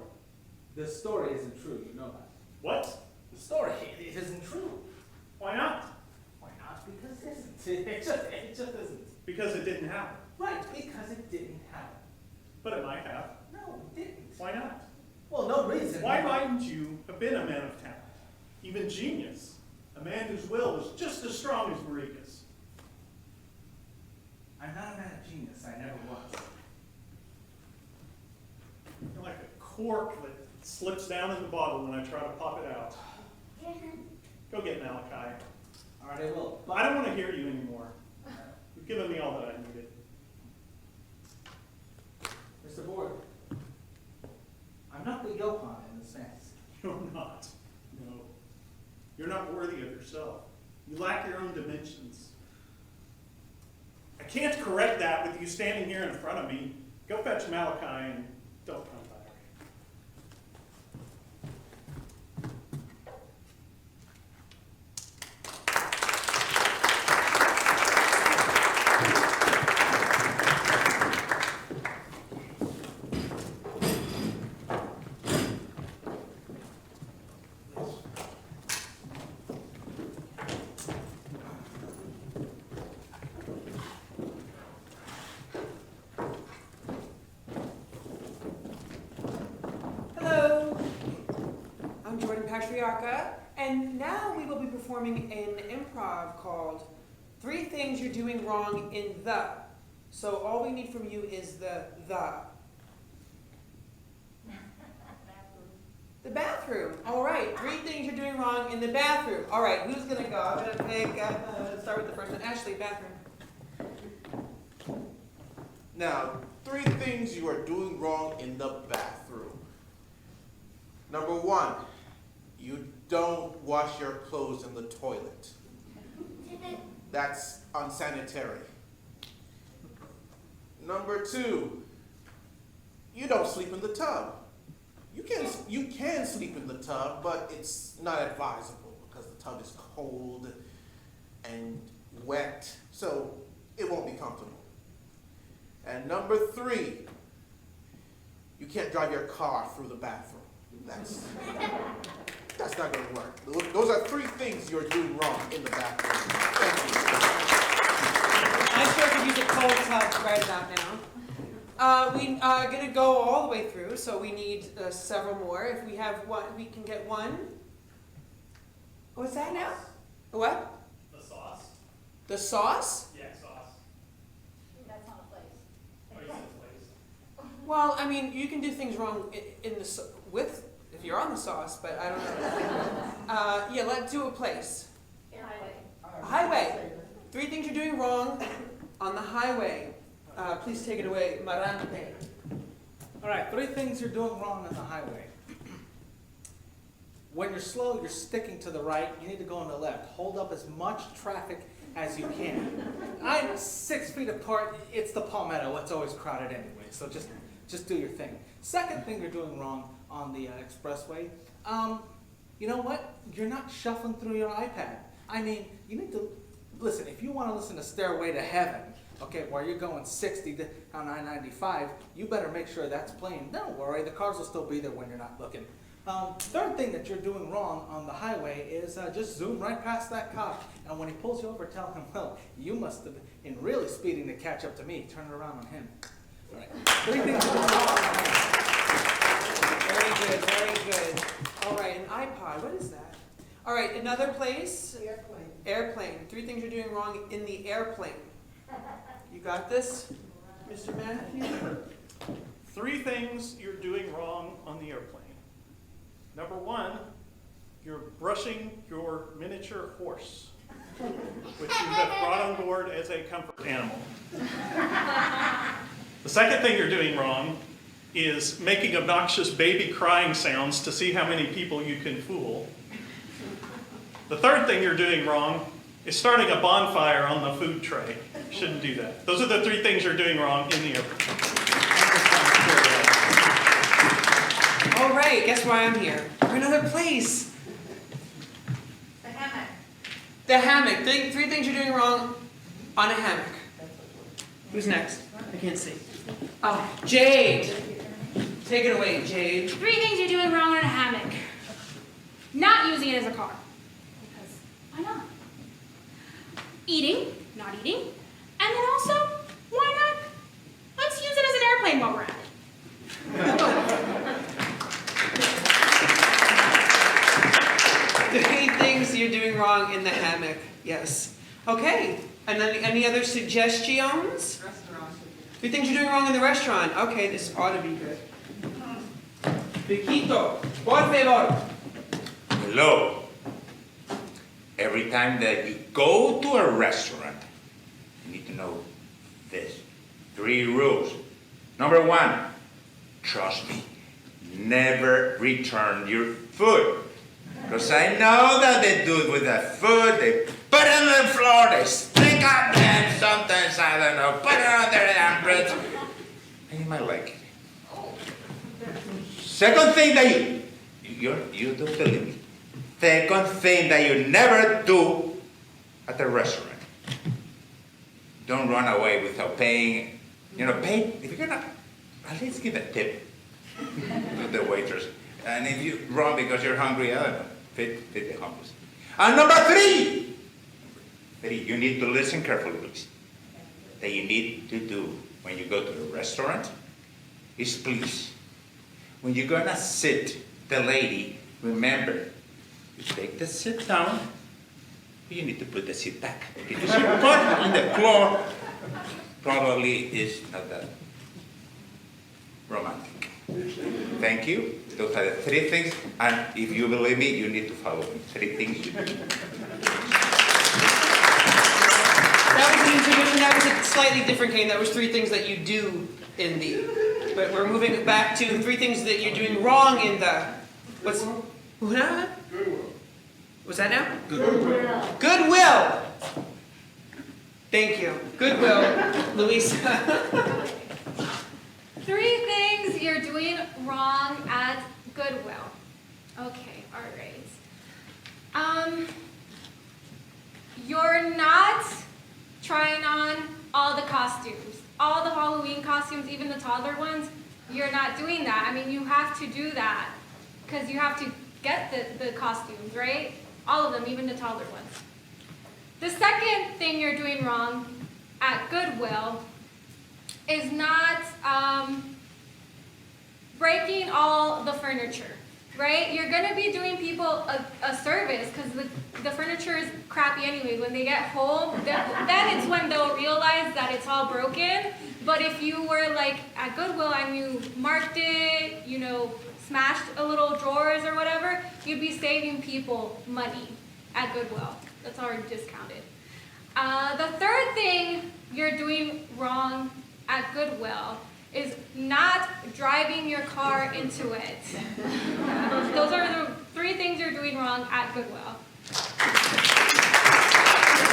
C: This story isn't true, you know that.
D: What?
C: The story, it isn't true.
D: Why not?
C: Why not? Because it isn't. It just isn't.
D: Because it didn't happen.
C: Right, because it didn't happen.
D: But it might have.
C: No, it didn't.
D: Why not?
C: Well, no reason.
D: Why mightn't you have been a man of talent, even genius, a man whose will was just as strong as Marika's?
C: I'm not a man of genius. I never was.
D: You're like a cork that slips down in the bottle when I try to pop it out. Go get Malachi.
C: All right, I will.
D: I don't want to hear you anymore. You've given me all that I needed.
C: Mr. Board, I'm not the Johann in this fantasy.
D: You're not. No. You're not worthy of yourself. You lack your own dimensions. I can't correct that with you standing here in front of me. Go fetch Malachi and don't come back.
J: Hello, I'm Jordan Patriarca, and now we will be performing an improv called 3 Things You're Doing Wrong in the. So all we need from you is the. The bathroom. All right, 3 things you're doing wrong in the bathroom. All right, who's gonna go? I'm gonna pick, start with the first one. Ashley, bathroom.
B: Now, 3 things you are doing wrong in the bathroom. Number 1, you don't wash your clothes in the toilet. That's unsanitary. Number 2, you don't sleep in the tub. You can sleep in the tub, but it's not advisable because the tub is cold and wet, so it won't be comfortable. And number 3, you can't drive your car through the bathroom. That's not going to work. Those are 3 things you're doing wrong in the bathroom. Thank you.
J: I sure could use a cold tub right about now. We are gonna go all the way through, so we need several more. If we have one, we can get one. What's that now? What?
D: The sauce?
J: The sauce?
D: Yeah, sauce.
A: That's not a place.
D: Oh, you said place.
J: Well, I mean, you can do things wrong in the with if you're on the sauce, but I don't know. Yeah, let's do a place.
A: Highway.
J: A highway. 3 things you're doing wrong on the highway. Please take it away, Marante.
C: All right, 3 things you're doing wrong on the highway. When you're slow, you're sticking to the right. You need to go on the left. Hold up as much traffic as you can. I'm 6 feet apart. It's the Palmetto. It's always crowded anyway, so just do your thing. Second thing you're doing wrong on the expressway, you know what? You're not shuffling through your iPad. I mean, you need to, listen, if you want to listen to Stairway to Heaven, okay, while you're going 60 on I-95, you better make sure that's playing. Don't worry, the cars will still be there when you're not looking. Third thing that you're doing wrong on the highway is just zoom right past that cop, and when he pulls you over, tell him, well, you must have been really speeding to catch up to me. Turn it around on him. All right. 3 things you're doing wrong.
J: Very good, very good. All right, an iPod, what is that? All right, another place.
K: Airplane.
J: Airplane. 3 things you're doing wrong in the airplane. You got this, Mr. Matthew?
D: 3 things you're doing wrong on the airplane. Number 1, you're brushing your miniature horse, which you have brought on board as a comfort animal. The second thing you're doing wrong is making obnoxious baby crying sounds to see how many people you can fool. The third thing you're doing wrong is starting a bonfire on the food tray. Shouldn't do that. Those are the 3 things you're doing wrong in the airport.
J: All right, guess why I'm here? For another place.
A: The hammock.
J: The hammock. 3 things you're doing wrong on a hammock. Who's next? I can't see. Oh, Jade. Take it away, Jade.
E: 3 things you're doing wrong on a hammock. not using it as a car. Because why not? Eating, not eating. And then also, why not? Let's use it as an airplane while we're at it.
J: Three things you're doing wrong in the hammock. Yes. Okay. And then any other suggestions? Three things you're doing wrong in the restaurant. Okay, this ought to be good. Viquito, por favor.
G: Hello. Every time that you go to a restaurant, you need to know this. 3 rules. Number 1, trust me, never return your food. Because I know that they do it with that food, they put it on the floor, they stick up and sometimes, I don't know, put it on their handprints. And you might like it. Second thing that you don't believe me. Second thing that you never do at a restaurant. Don't run away without paying. Pay, if you're gonna, at least give a tip to the waitress. And if you run because you're hungry, I don't know, feed the homeless. And number 3, you need to listen carefully, please. That you need to do when you go to a restaurant is please, when you're gonna sit, the lady, remember, you take the sit down, you need to put the seat back. Because your foot on the floor probably is not that romantic. Thank you. Those are the 3 things, and if you believe me, you need to follow me. 3 things you do.
J: That was an intuition. That was a slightly different game. That was 3 things that you do in the. But we're moving back to 3 things that you're doing wrong in the. What's? What?
H: Goodwill.
J: What's that now?
H: Goodwill.
J: Goodwill. Thank you. Goodwill, Luisa.
I: 3 things you're doing wrong at Goodwill. Okay, all right. You're not trying on all the costumes. All the Halloween costumes, even the toddler ones, you're not doing that. I mean, you have to do that because you have to get the costumes, right? All of them, even the toddler ones. The second thing you're doing wrong at Goodwill is not breaking all the furniture, right? You're gonna be doing people a service because the furniture is crappy anyway. When they get home, then it's when they'll realize that it's all broken. But if you were like at Goodwill and you marked it, smashed a little drawers or whatever, you'd be saving people money at Goodwill. That's already discounted. The third thing you're doing wrong at Goodwill is not driving your car into it. Those are the 3 things you're doing wrong at Goodwill.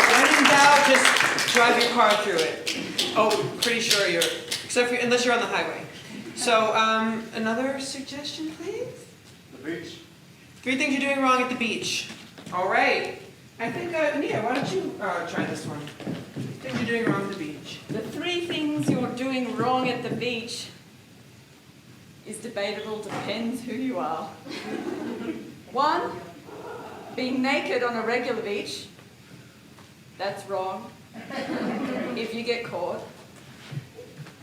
J: When in doubt, just drive your car through it. Oh, pretty sure unless you're on the highway. So, another suggestion, please?
H: The beach.
J: 3 things you're doing wrong at the beach. All right. I think, Nia, why don't you try this one? 3 things you're doing wrong at the beach.
F: The 3 things you're doing wrong at the beach is debatable, depends who you are. 1, being naked on a regular beach. That's wrong. If you get caught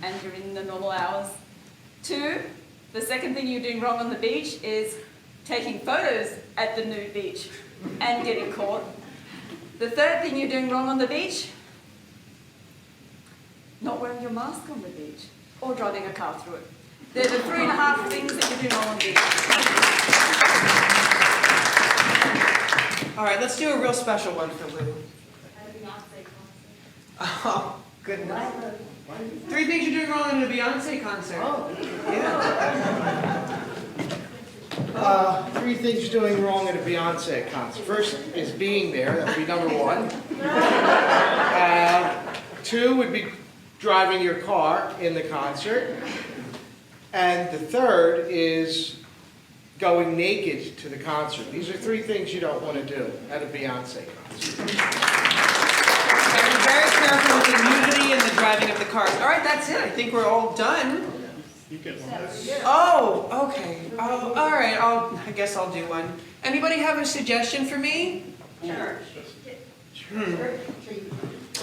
F: and you're in the normal hours. 2, the second thing you're doing wrong on the beach is taking photos at the nude beach and getting caught. The third thing you're doing wrong on the beach, not wearing your mask on the beach or driving a car through it. They're the 3.5 things that you're doing wrong on the beach.
J: All right, let's do a real special one for Lou.
F: At a Beyonce concert.
J: Oh, goodness. 3 things you're doing wrong in a Beyonce concert. Oh, yeah.
K: 3 things you're doing wrong at a Beyonce concert. First is being there. That would be number 1. 2 would be driving your car in the concert. And the third is going naked to the concert. These are 3 things you don't want to do at a Beyonce concert.
J: And be very careful with the nudity and the driving of the cars. All right, that's it. I think we're all done.
D: You get one.
J: Oh, okay. Oh, all right. I guess I'll do one. Anybody have a suggestion for me?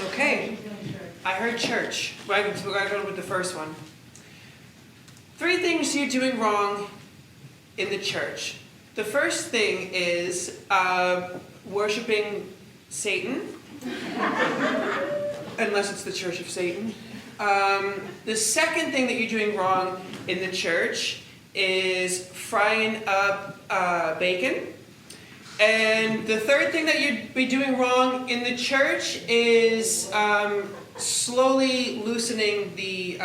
J: Okay. I heard church. Right, so we're gonna go with the first one. 3 things you're doing wrong in the church. The first thing is worshiping Satan, unless it's the Church of Satan. The second thing that you're doing wrong in the church is frying up bacon. And the third thing that you'd be doing wrong in the church is slowly loosening the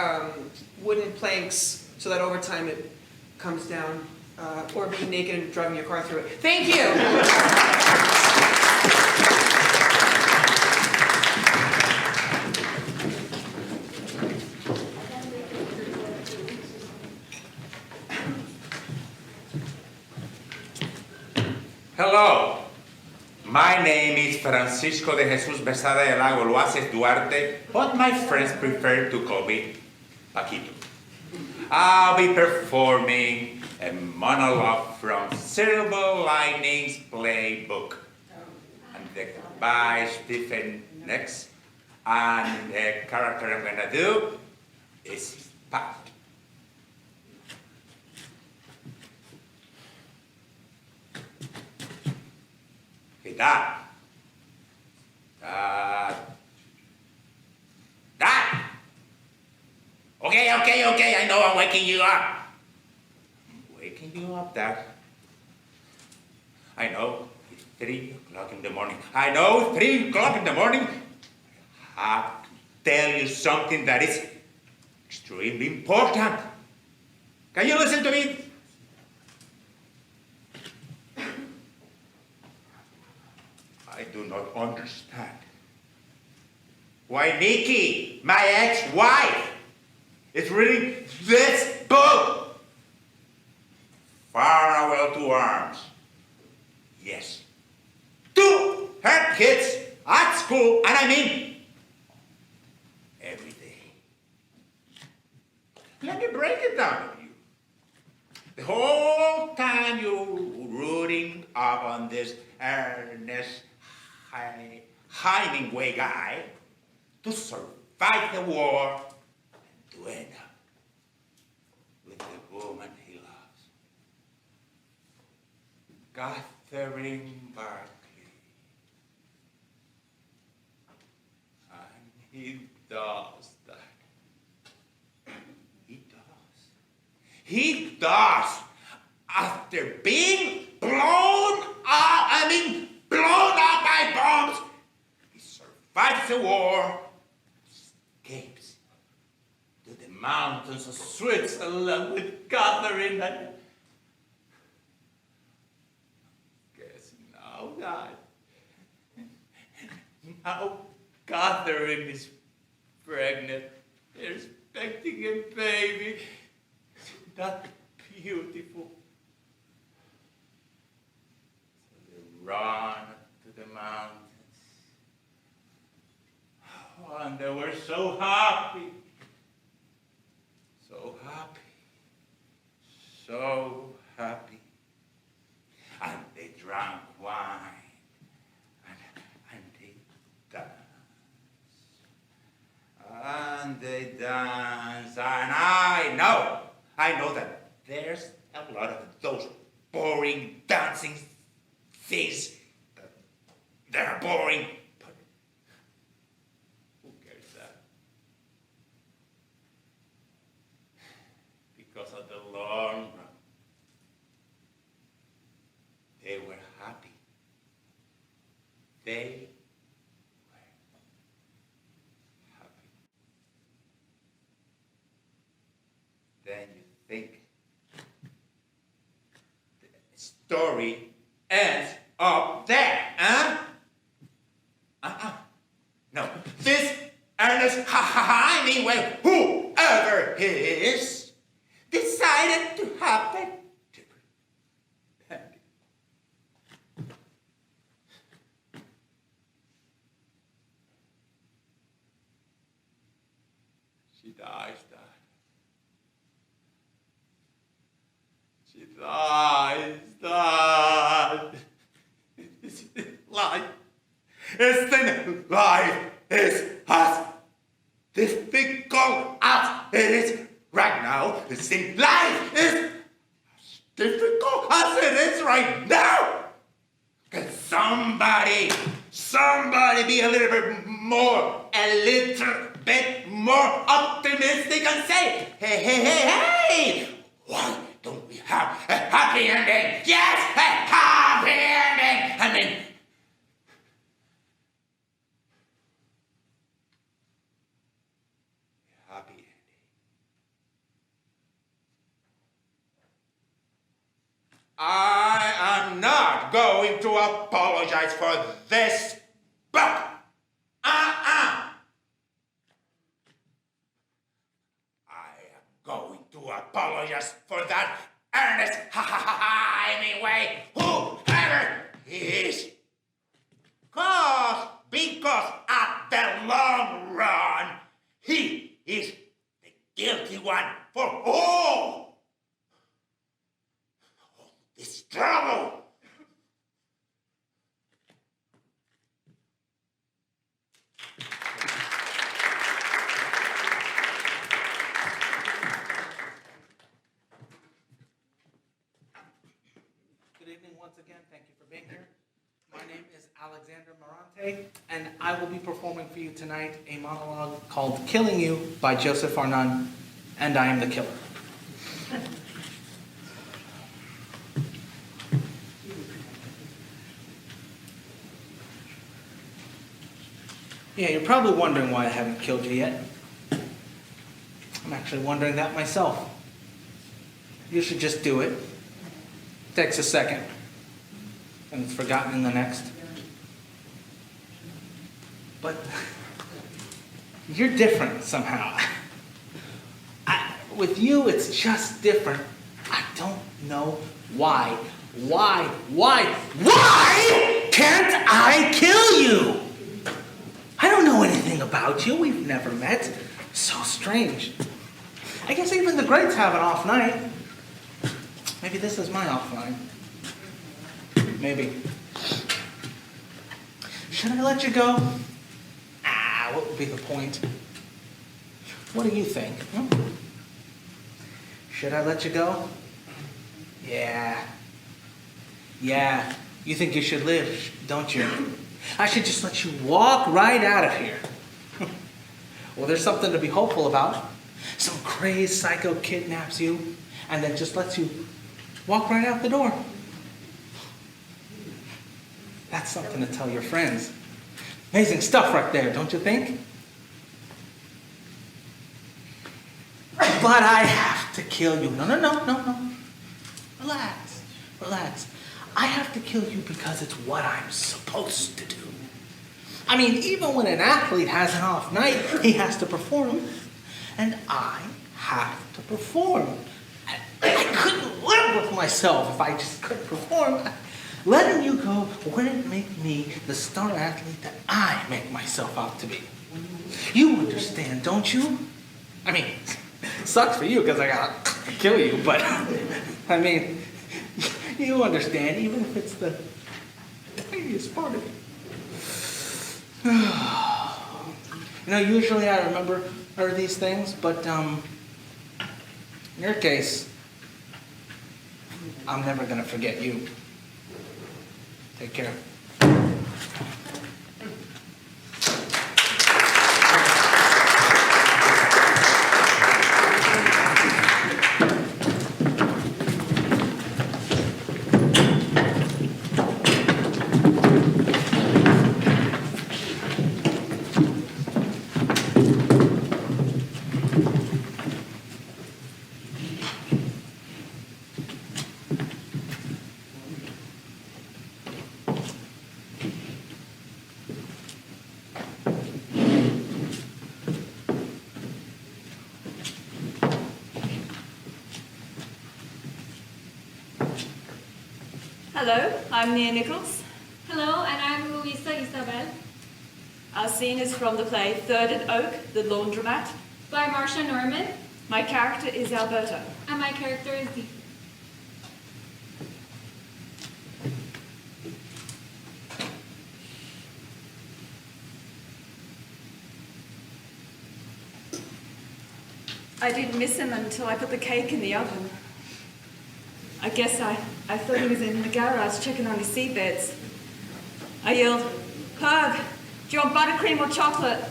J: wooden planks so that over time it comes down, or being naked and driving your car through it. Thank you!
G: Hello, my name is Francisco de Jesus Besada del Lago Loaces Duarte, but my friends prefer to call me Paquito. I'll be performing a monologue from Silver Linings Playbook. And by Stephen next, and the character I'm gonna do is Pat. Hey, Dad. Dad! Okay, I know I'm waking you up. I'm waking you up, Dad. I know it's 3 o'clock in the morning. I know it's 3 o'clock in the morning. I have to tell you something that is extremely important. Can you listen to me? I do not understand why Nikki, my ex-wife, is reading this book. Farewell to Arms. Yes. To her kids at school, and I mean every day. Let me break it down to you. The whole time you're rooting up on this Ernest Hemingway guy to survive the war and to end up with the woman he loves. Catherine Barkley. And he does that. He does. After being blown up by bombs, he survives the war, escapes to the mountains of Switzerland with Catherine and guess now Catherine is pregnant. They're expecting a baby. Isn't that beautiful? Run to the mountains. Oh, and they were so happy. So happy. So happy. And they drank wine. And they danced. And they danced. And I know that there's a lot of those boring dancing things that are boring, but who cares that? Because of the long run, they were happy. They were happy. Then you think the story ends up there, huh? No, this Ernest Hemingway, whoever he is, decided to have a different ending. She dies, Dad. lies, lies. Life. Life is as difficult as it is right now. Life is as difficult as it is right now. Can somebody be a little bit more optimistic and say, hey, why don't we have a happy ending? Yes, a happy ending. I mean, happy ending. I am not going to apologize for this book. I am going to apologize for that Ernest Hemingway, whoever he is. Because at the long run, he is the guilty one for all this trouble.
C: Good evening once again. Thank you for being here. My name is Alexander Morante, and I will be performing for you tonight a monologue called Killing You by Joseph Arnon, and I am the killer. Yeah, you're probably wondering why I haven't killed you yet. I'm actually wondering that myself. You should just do it. Takes a second, and it's forgotten in the next. But you're different somehow. With you, it's just different. I don't know why. Why can't I kill you? I don't know anything about you. We've never met. So strange. I guess even the greats have an off night. Maybe this is my off night. Maybe. Should I let you go? What would be the point? What do you think? Should I let you go? Yeah. You think you should live, don't you? I should just let you walk right out of here. Well, there's something to be hopeful about. Some crazed psycho kidnaps you and then just lets you walk right out the door. That's something to tell your friends. Amazing stuff right there, don't you think? But I have to kill you. No. Relax. I have to kill you because it's what I'm supposed to do. I mean, even when an athlete has an off night, he has to perform. And I have to perform. I couldn't live with myself if I just couldn't perform. Letting you go wouldn't make me the star athlete that I make myself out to be. You understand, don't you? I mean, sucks for you because I gotta kill you, but I mean, you understand, even if it's the tiniest part of you. Usually I remember these things, but in your case, I'm never gonna forget you. Take care.
F: Hello, I'm Nia Nichols.
I: Hello, and I'm Luisa Isabel
F: Our scene is from the play Third and Oak, The Laundromat.
I: by Marcia Norman,
F: My character is Alberto.
I: and my character is Dee.
F: I didn't miss him until I put the cake in the oven. I guess I thought he was in the garage checking on his seabeds. I yelled, "Herb, do you want buttercream or chocolate?"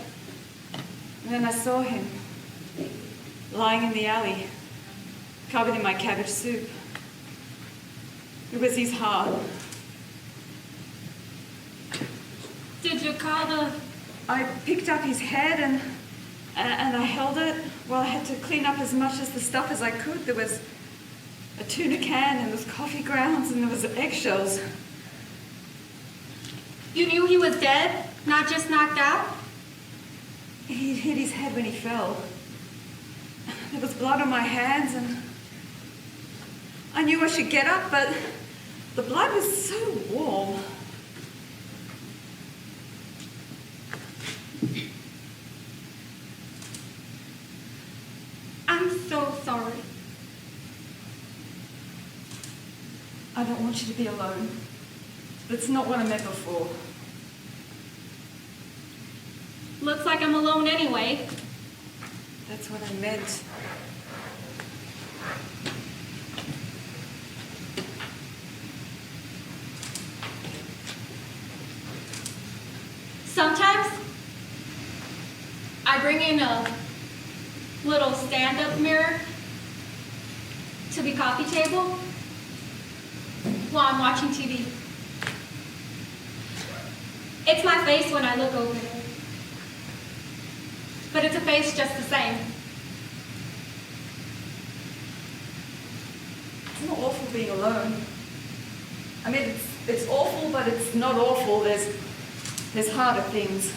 F: And then I saw him, lying in the alley, covered in my cabbage soup. It was his heart.
I: Did you call the...
F: I picked up his head and I held it. Well, I had to clean up as much of the stuff as I could. There was a tuna can, and there was coffee grounds, and there was eggshells.
I: You knew he was dead, not just knocked out?
F: He hit his head when he fell. There was blood on my hands, and I knew I should get up, but the blood was so warm.
I: I'm so sorry.
F: I don't want you to be alone. That's not what I meant before.
I: Looks like I'm alone anyway.
F: That's what I meant.
I: Sometimes I bring in a little stand-up mirror to the coffee table while I'm watching TV. It's my face when I look over there, but it's a face just the same.
F: It's not awful being alone. I mean, it's awful, but it's not awful. There's harder things.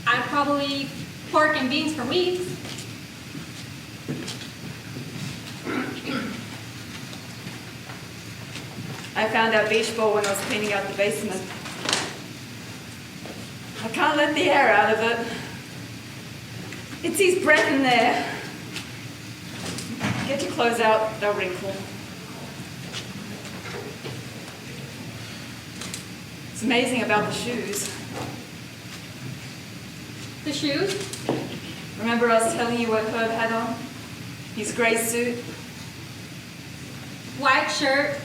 I: I'd probably eat pork and beans for weeks.
F: I found our beach ball when I was cleaning out the basement. I can't let the air out of it. It's his breath in there. Get your clothes out, they'll wrinkle. It's amazing about the shoes.
I: The shoes?
F: Remember I was telling you what Herb had on? His grey suit?
I: White shirt,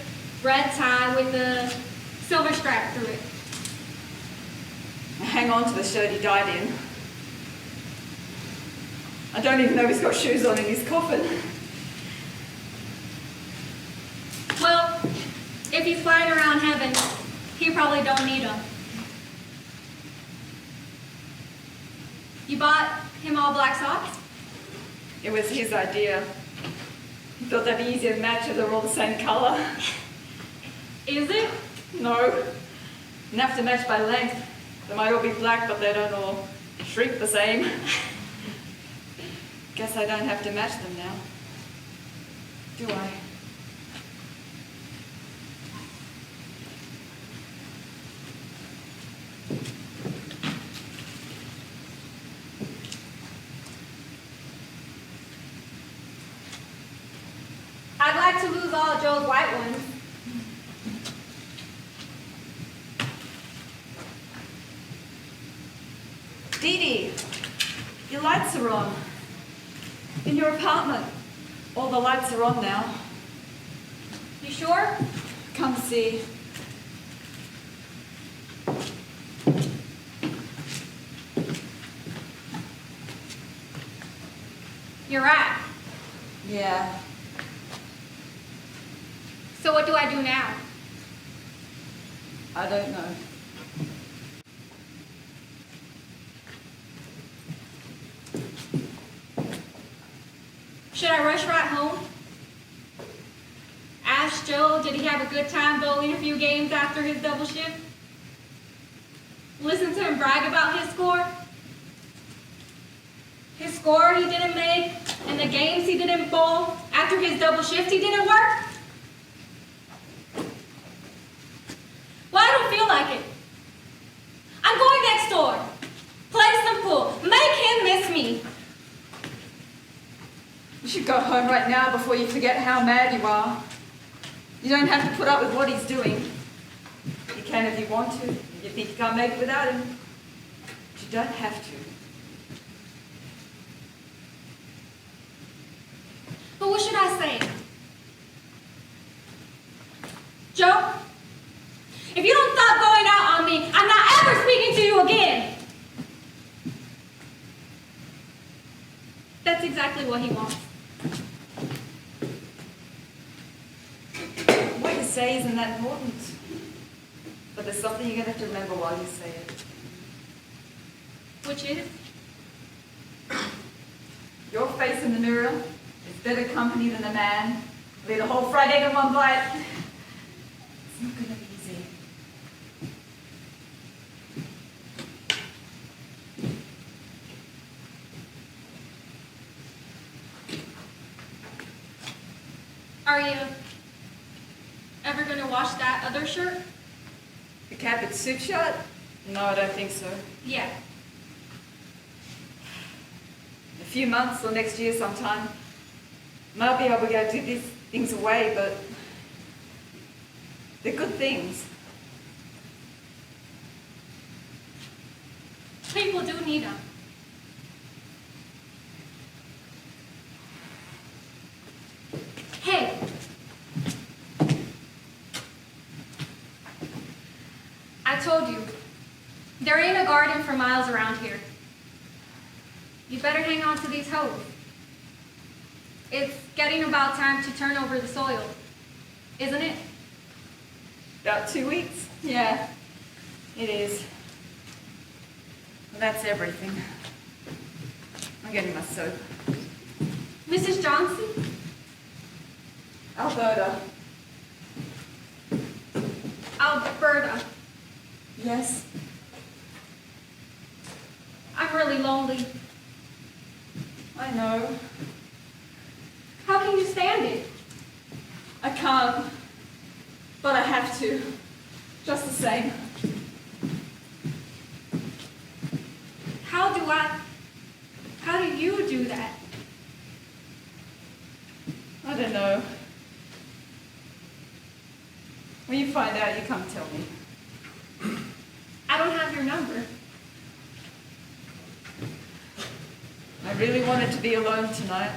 I: red tie with a silver strap through it.
F: I hang on to the shirt he died in. I don't even know he's got shoes on in his coffin.
I: Well, if he's flying around heaven, he probably don't need them. You bought him all black socks?
F: It was his idea. He thought that'd be easier to match if they're all the same colour.
I: Is it?
F: No. You have to match by length. They might all be black, but they don't all shrink the same. Guess I don't have to match them now. Do I?
I: I'd like to lose all of Joe's white ones.
F: Dee Dee, your lights are on. In your apartment. All the lights are on now.
I: You sure?
F: Come see.
I: You're right.
F: Yeah.
I: So what do I do now?
F: I don't know.
I: Should I rush right home? Ask Joe, did he have a good time bowling a few games after his double shift? Listen to him brag about his score? His score he didn't make, and the games he didn't bowl after his double shift he didn't work? Well, I don't feel like it. I'm going next door. Play some pool. Make him miss me.
F: You should go home right now before you forget how mad you are. You don't have to put up with what he's doing. You can if you want to. If you think you can't make it without him. But you don't have to.
I: But what should I say? Joe, if you don't stop going out on me, I'm not ever speaking to you again. That's exactly what he wants.
F: What you say isn't that important. But there's something you're going to have to remember while you say it.
I: Which is?
F: Your face in the mirror is better company than a man. Lead a whole fried egg in one bite. It's not going to be easy.
I: Are you ever going to wash that other shirt?
F: The carpet soup shot? No, I don't think so.
I: Yeah.
F: In a few months or next year sometime, might be able to go do these things away, but they're good things.
I: People do need them. Hey. I told you, there ain't a garden for miles around here. You better hang on to these hoes. It's getting about time to turn over the soil, isn't it?
F: About 2 weeks? Yeah, it is. Well, that's everything. I'm getting my soap.
I: Mrs. Johnson?
F: Alberta.
I: Alberta.
F: Yes?
I: I'm really lonely.
F: I know.
I: How can you stand it?
F: I can't. But I have to. Just the same.
I: How do you do that?
F: I don't know. When you find out, you come tell me.
I: I don't have your number.
F: I really wanted to be alone tonight.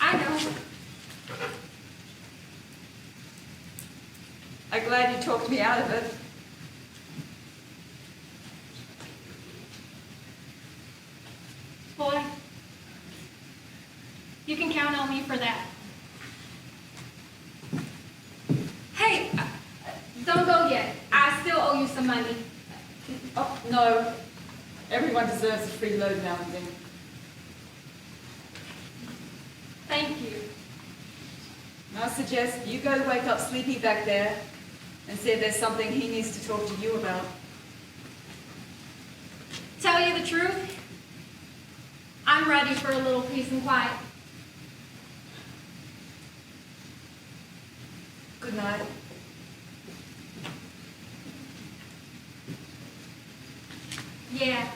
I: I know.
F: I'm glad you talked me out of it.
I: Boy, you can count on me for that. Hey, don't go yet. I still owe you some money.
F: Oh, no. Everyone deserves a free load now and then.
I: Thank you.
F: I suggest you go wake up Sleepy back there and see if there's something he needs to talk to you about.
I: Tell you the truth, I'm ready for a little peace and quiet.
F: Good night.
I: Yeah.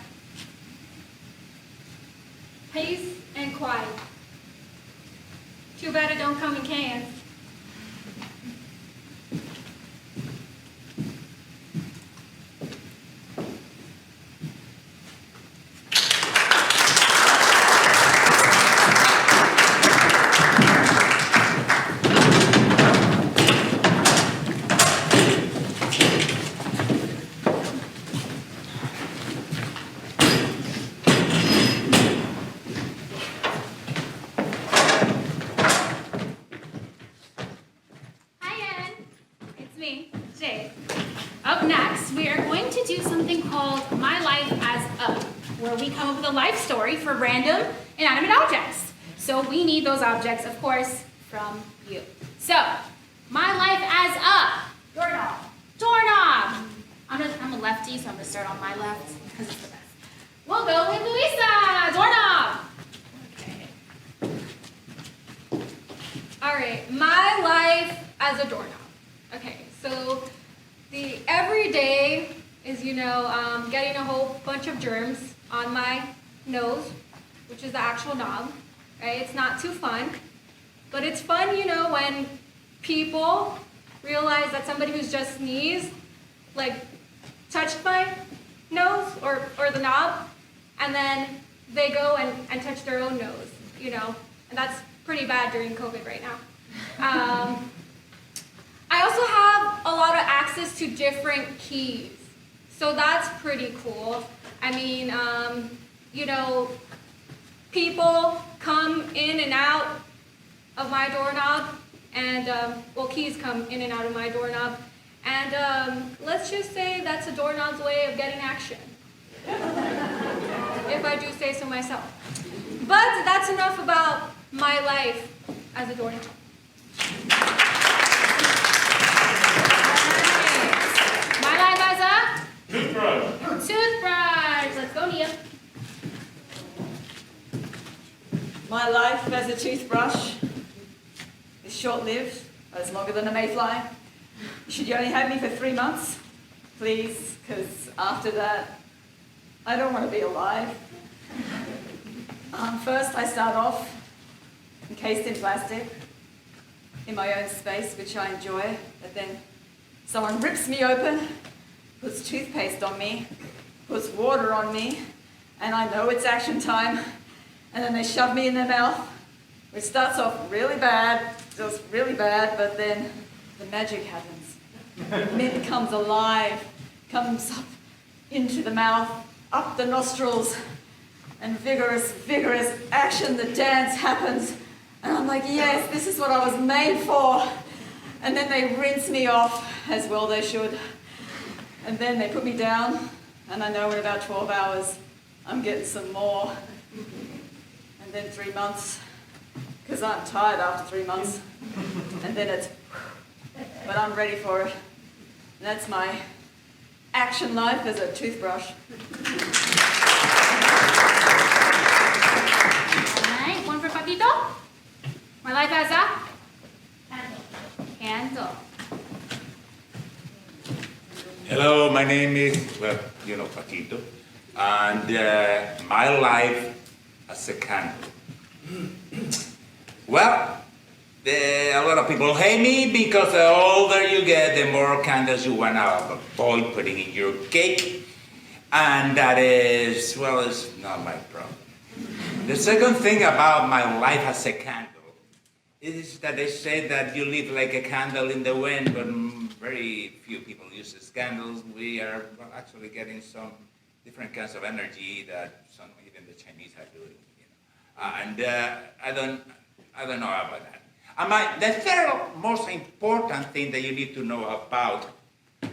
I: Peace and quiet. Too bad it don't come in cans. Up next, we are going to do something called My Life as Up, where we come up with a life story for random inanimate objects. So we need those objects, of course, from you. So, My Life as Up. Doorknob. Doorknob. I'm a lefty, so I'm going to start on my left because it's the best. We'll go with Luisa. Doorknob. Okay. All right. My life as a doorknob. Okay, so the everyday is, getting a whole bunch of germs on my nose, which is the actual knob, right? It's not too fun, but it's fun, when people realize that somebody who's just sneezed, touched my nose or the knob, and then they go and touch their own nose, you know, and that's pretty bad during COVID right now. I also have a lot of access to different keys, so that's pretty cool. I mean, you know, people come in and out of my doorknob, and, well, keys come in and out of my doorknob, and let's just say that's a doorknob's way of getting action, if I do say so myself. But that's enough about my life as a doorknob.
E: My life as a
H: Toothbrush.
E: toothbrush. Let's go, Nia.
F: My life as a toothbrush is short-lived, but it's longer than a mayfly. Should you only have me for 3 months, please, because after that, I don't want to be alive. First, I start off encased in plastic in my own space, which I enjoy, but then someone rips me open, puts toothpaste on me, puts water on me, and I know it's action time, and then they shove me in their mouth, which starts off really bad, just really bad, but then the magic happens. Mint comes alive, comes up into the mouth, up the nostrils, and vigorous, vigorous action, the dance happens. And I'm like, yes, this is what I was made for. And then they rinse me off, as well they should. And then they put me down, and I know in about 12 hours, I'm getting some more. And then 3 months, because I'm tired after 3 months. And then it's, but I'm ready for it. And that's my action life as a toothbrush.
E: Alright, one for Patito. My life as a candle.
G: Hello, my name is, well, you know, Patito, and my life as a candle. Well, a lot of people hate me because the older you get, the more candles you want to avoid putting in your cake, and that is, well, it's not my problem. The second thing about my life as a candle is that they say that you live like a candle in the wind, but very few people use these candles. We are actually getting some different kinds of energy that some, even the Chinese are doing, you know. And I don't know about that. And the third most important thing that you need to know about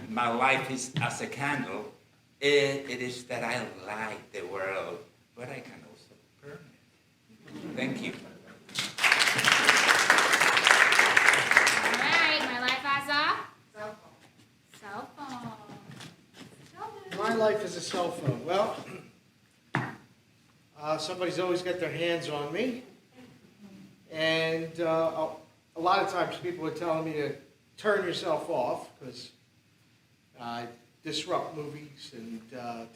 G: my life is as a candle, it is that I light the world, but I can also burn it. Thank you.
E: Alright, my life as a cell phone.
K: My life is a cell phone. Well, somebody's always got their hands on me. And a lot of times people are telling me to turn yourself off because I disrupt movies and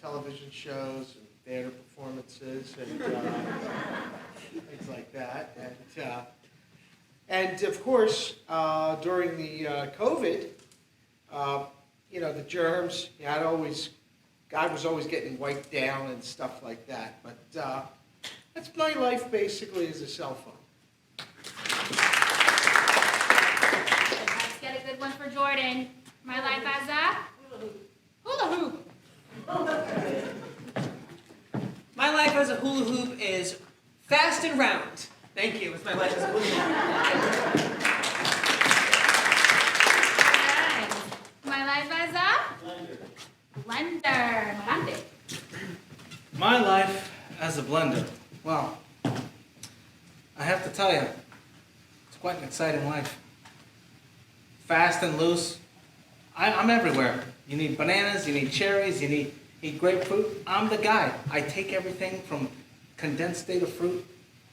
K: television shows and theater performances and things like that. And of course, during the COVID, you know, the germs, I was always getting wiped down and stuff like that. But that's my life basically as a cell phone.
E: Let's get a good one for Jordan. My life as a hula hoop.
J: My life as a hula hoop is fast and round. Thank you. It's my life as a hula hoop.
E: Alright. My life as a blender. Grande.
C: My life as a blender. Well, I have to tell you, it's quite an exciting life. Fast and loose. I'm everywhere. You need bananas, you need cherries, you need grapefruit. I'm the guy. I take everything from condensed state of fruit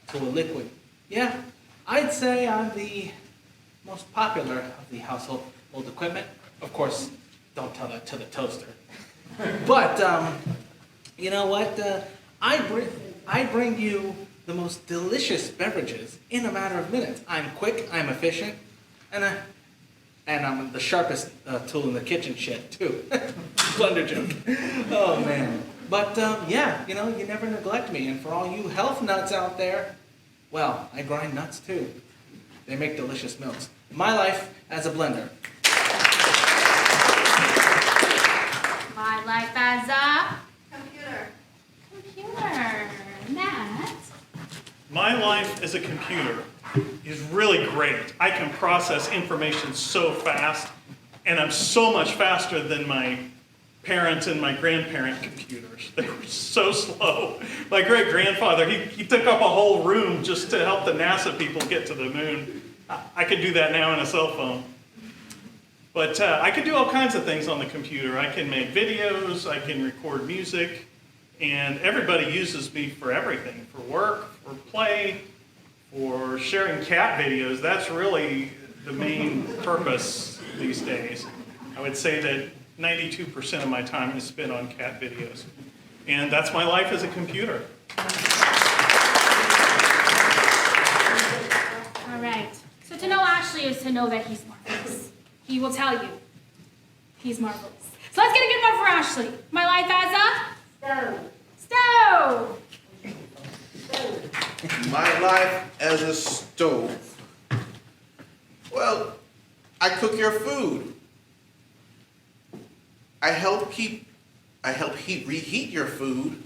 C: to a liquid. Yeah, I'd say I'm the most popular of the household equipment. Of course, don't tell that to the toaster. But, you know what? I bring you the most delicious beverages in a matter of minutes. I'm quick, I'm efficient, and And I'm the sharpest tool in the kitchen shed, too. Blender joke. Oh, man. But, yeah, you know, you never neglect me. And for all you health nuts out there, well, I grind nuts, too. They make delicious milks. My life as a blender.
E: My life as a
F: Computer.
E: computer. Matt.
D: My life as a computer is really great. I can process information so fast, and I'm so much faster than my parents and my grandparent computers. They were so slow. My great-grandfather, he took up a whole room just to help the NASA people get to the moon. I could do that now on a cell phone. But I could do all kinds of things on the computer. I can make videos, I can record music, and everybody uses me for everything, for work, for play, for sharing cat videos. That's really the main purpose these days. I would say that 92% of my time is spent on cat videos. And that's my life as a computer.
E: All right. So to know Ashley is to know that he's marvelous. He will tell you he's marvelous. So let's get a good one for Ashley. My life as a stove.
B: My life as a stove. Well, I cook your food. I help reheat your food.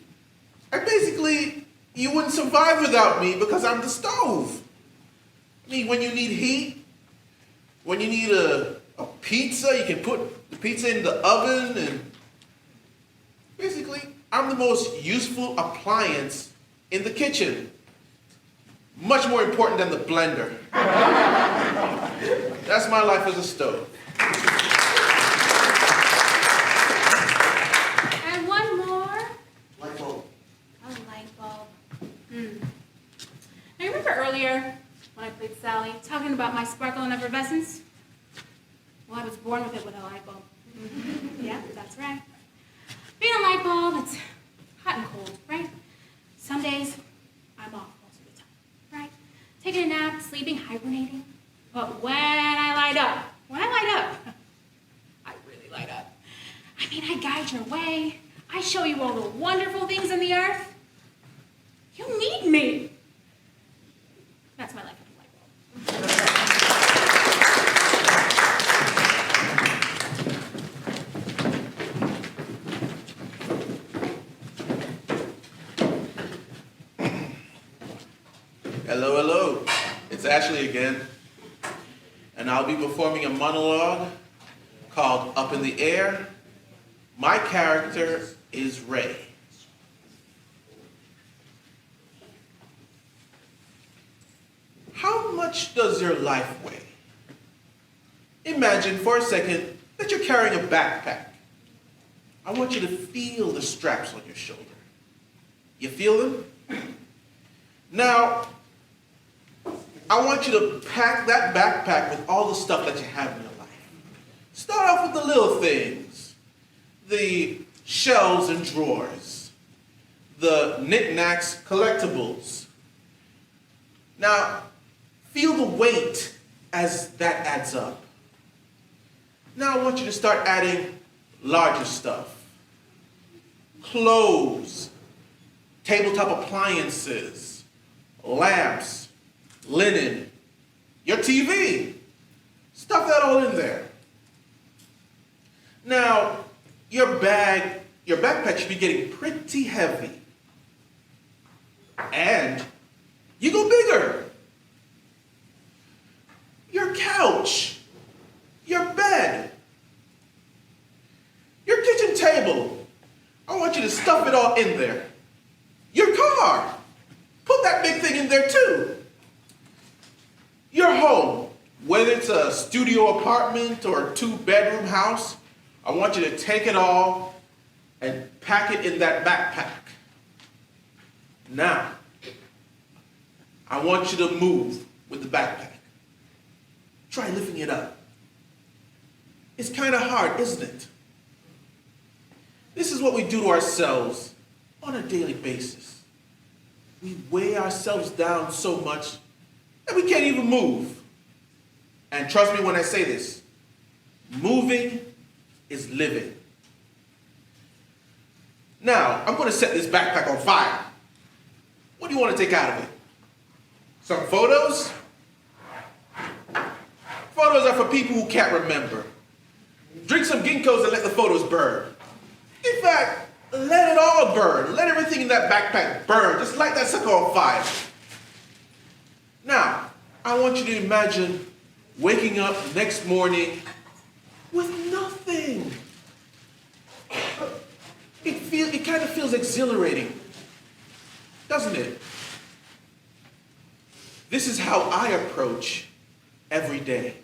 B: And basically, you wouldn't survive without me because I'm the stove. I mean, when you need heat, when you need a pizza, you can put the pizza in the oven, and basically, I'm the most useful appliance in the kitchen. Much more important than the blender. That's my life as a stove.
E: And one more.
B: Light bulb.
E: A light bulb. Now, remember earlier when I played Sally, talking about my sparkle and effervescence? Well, I was born with it with a light bulb. Yeah, that's right. Being a light bulb, it's hot and cold, right? Some days, I'm off most of the time, right? Taking a nap, sleeping, hibernating. But when I light up, I really light up. I mean, I guide your way. I show you all the wonderful things in the earth. You need me. That's my life as a light bulb.
B: Hello, hello. It's Ashley again. And I'll be performing a monologue called Up in the Air. My character is Ray. How much does your life weigh? Imagine for a second that you're carrying a backpack. I want you to feel the straps on your shoulder. You feel them? Now, I want you to pack that backpack with all the stuff that you have in your life. Start off with the little things. The shelves and drawers. The knickknacks, collectibles. Now, feel the weight as that adds up. Now I want you to start adding larger stuff. Clothes, tabletop appliances, lamps, linen, your TV. Stuff that all in there. Now, your backpack should be getting pretty heavy. And you go bigger. Your couch, your bed, your kitchen table. I want you to stuff it all in there. Your car, put that big thing in there too. Your home, whether it's a studio apartment or a 2-bedroom house, I want you to take it all and pack it in that backpack. Now, I want you to move with the backpack. Try lifting it up. It's kind of hard, isn't it? This is what we do to ourselves on a daily basis. We weigh ourselves down so much that we can't even move. And trust me when I say this, Moving is living. Now, I'm going to set this backpack on fire. What do you want to take out of it? Some photos? Photos are for people who can't remember. Drink some ginkgos and let the photos burn. In fact, let it all burn. Let everything in that backpack burn. Just light that sucker on fire. Now, I want you to imagine waking up next morning with nothing. It kind of feels exhilarating, doesn't it? This is how I approach every day.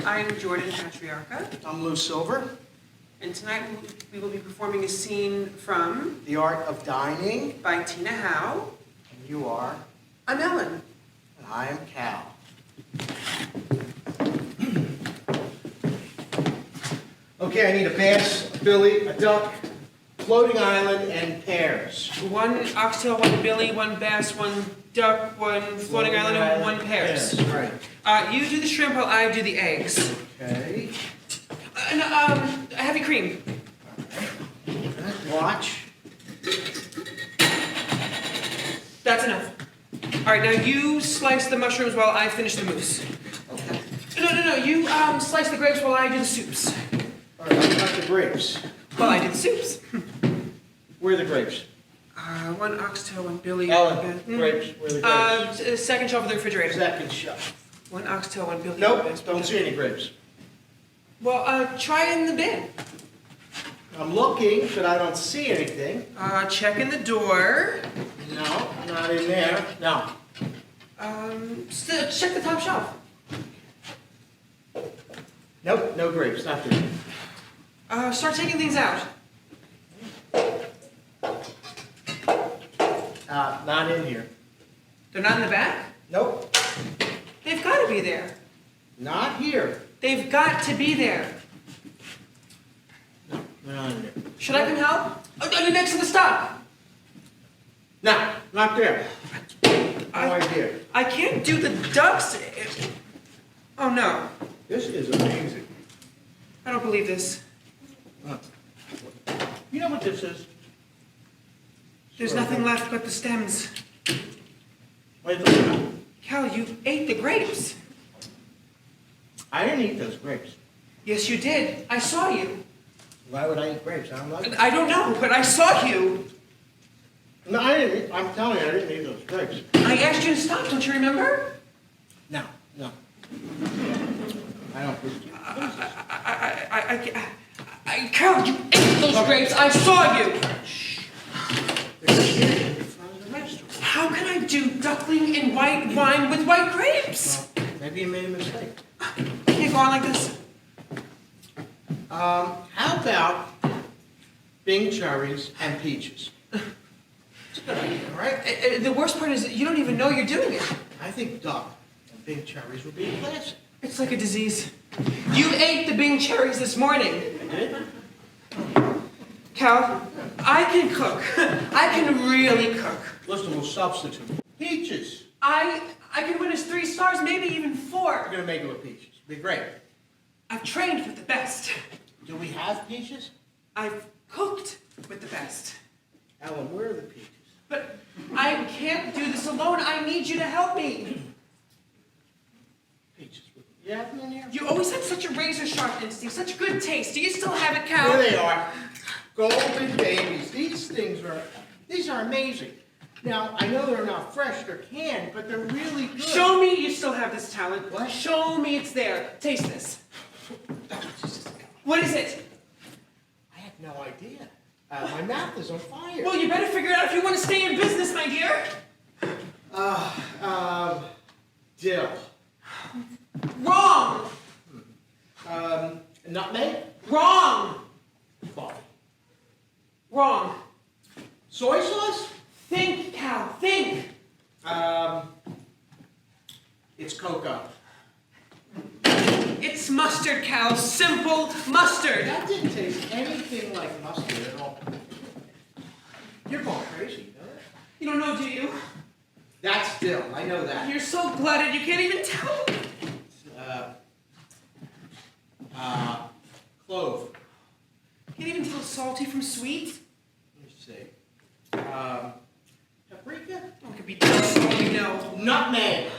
J: I'm Jordan Patriarcha,
K: I'm Lou Silver.
J: and tonight we will be performing a scene from
K: The Art of Dining.
J: by Tina Howe.
K: And you are?
J: I'm Ellen.
K: And I am Cal. Okay, I need a bass, a billy, a duck, floating island, and pears.
J: One oxtail, one billy, one bass, one duck, one floating island, and one pears.
K: Right.
J: You do the shrimp while I do the eggs.
K: Okay.
J: Heavy cream.
K: Watch.
J: That's enough. All right, now you slice the mushrooms while I finish the mousse.
K: Okay.
J: No. You slice the grapes while I do the soups.
K: All right, I'll cut the grapes.
J: While I do the soups.
K: Where are the grapes?
J: One oxtail, one billy.
K: Ellen, grapes. Where are the grapes?
J: Second shelf of the refrigerator.
K: Second shelf.
J: One oxtail, one billy.
K: Nope,
J: one bass.
K: don't see any grapes.
J: Well, try in the bin.
K: I'm looking, but I don't see anything.
J: Check in the door.
K: No, not in there. No.
J: Still, check the top shelf.
K: Nope, no grapes, not there.
J: Start taking things out.
K: Not in here.
J: They're not in the back?
K: Nope,
J: They've got to be there.
K: not here.
J: They've got to be there.
K: No, they're not in there.
J: Should I come help? Oh, next to the stop.
K: No, not there. No idea.
J: I can't do the ducks. Oh no,
K: This is amazing.
J: I don't believe this.
K: You know what this is?
J: There's nothing left but the stems.
K: Wait a minute.
J: Cal, you ate the grapes.
K: I didn't eat those grapes.
J: Yes, you did. I saw you.
K: Why would I eat grapes? I don't like them.
J: I don't know, but I saw you.
K: No, I didn't. I'm telling you, I didn't eat those grapes.
J: I asked you to stop, don't you remember?
K: No. I don't believe you.
J: Cal, you ate those grapes. I saw you.
K: They're here in front of the restaurant.
J: How can I do duckling in white wine with white grapes?
K: Well, maybe you made a mistake.
J: Can't go on like this.
K: How about Bing cherries and peaches? It's a good idea, right?
J: The worst part is that you don't even know you're doing it.
K: I think duck and Bing cherries would be a classic.
J: It's like a disease. You ate the Bing cherries this morning.
K: I did?
J: Cal, I can cook. I can really cook.
K: Listen, we'll substitute. Peaches.
J: I can win us 3 stars, maybe even 4.
K: We're gonna make it with peaches. Be great.
J: I've trained with the best.
K: Do we have peaches?
J: I've cooked with the best.
K: Ellen, where are the peaches?
J: But I can't do this alone. I need you to help me.
K: Peaches. You have them in here?
J: You always had such a razor-sharp instinct, such good taste. Do you still have it, Cal?
K: Here they are. Golden babies. These are amazing. Now, I know they're not fresh, they're canned, but they're really good.
J: Show me you still have this talent.
K: What?
J: Show me it's there. Taste this. What is it?
K: I have no idea. My mouth is on fire.
J: Well, you better figure it out if you want to stay in business, my dear.
K: Dill.
J: Wrong.
K: Nutmeg?
J: Wrong.
K: Barley.
J: Wrong.
K: Soy sauce?
J: Think, Cal, think.
K: It's cocoa.
J: It's mustard, Cal. Simple mustard.
K: That didn't taste anything like mustard at all. You're going crazy, you know that?
J: You don't know, do you?
K: That's dill, I know that.
J: You're so glutted you can't even tell.
K: Clove.
J: Can't even tell salty from sweet.
K: Let me see. Paprika?
J: Oh, it could be just all you know.
K: Nutmeg.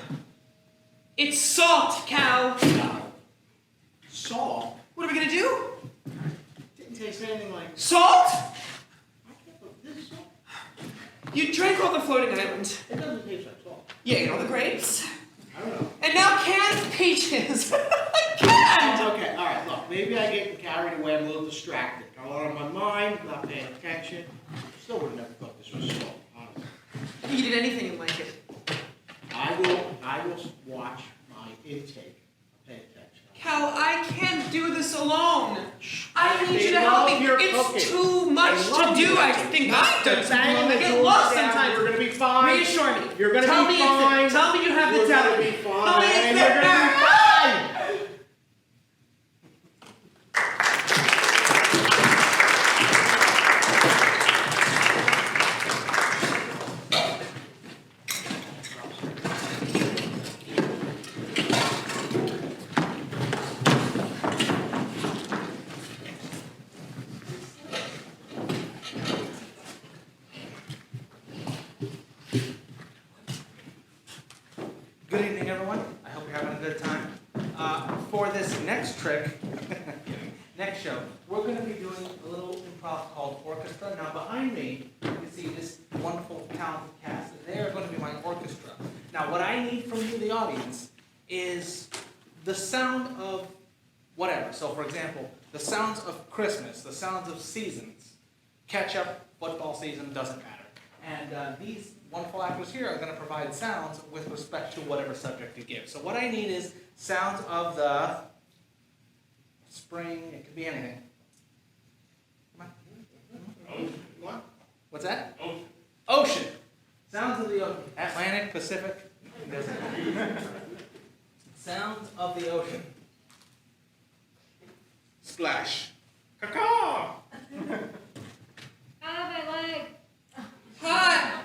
J: It's salt, Cal.
K: Salt.
J: What are we gonna do?
K: Didn't taste anything like.
J: Salt?
K: I can't believe this is salt.
J: You drank all the floating island.
K: It doesn't taste like salt.
J: You ate all the grapes.
K: I don't know.
J: And now canned peaches. Canned!
K: Okay, alright, look, maybe I get carried away, I'm a little distracted. Got a lot on my mind, I'm not paying attention. Still would have never thought this was salt, honestly.
J: You eat anything and like it.
K: I will watch my intake. Pay attention.
J: Cal, I can't do this alone. I need
K: They
J: you to help
K: love
J: me.
K: your
J: It's
K: cooking.
J: too much
K: They
J: to
K: love
J: do.
K: your
J: I
K: cooking.
J: think I've done something
K: Banging
J: wrong. I
K: the
J: get
K: doors
J: lost
K: down,
J: sometimes.
K: We're gonna be fine.
J: Reassure me.
K: You're gonna
J: Tell
K: be
J: me
K: fine.
J: Tell me you have the
K: You're
J: talent.
K: gonna be
J: Tell
K: fine.
J: me it's
K: You're gonna be fine.
C: Good evening, everyone. I hope you're having a good time. For this next trick, next show, we're going to be doing a little improv called orchestra. Now, behind me, you can see this wonderful, talented cast. They are going to be my orchestra. Now, what I need from you, the audience, is the sound of whatever. So, for example, the sounds of Christmas, the sounds of seasons, ketchup, football season, doesn't matter. And these wonderful actors here are going to provide sounds with respect to whatever subject you give. So what I need is sounds of the spring. It could be anything. Come on.
B: What?
C: What's that?
H: Ocean.
C: Ocean. Sounds of the ocean. Atlantic, Pacific. Sounds of the ocean.
B: Splash.
D: Caw-caw!
I: Ah, my leg.
J: Hot.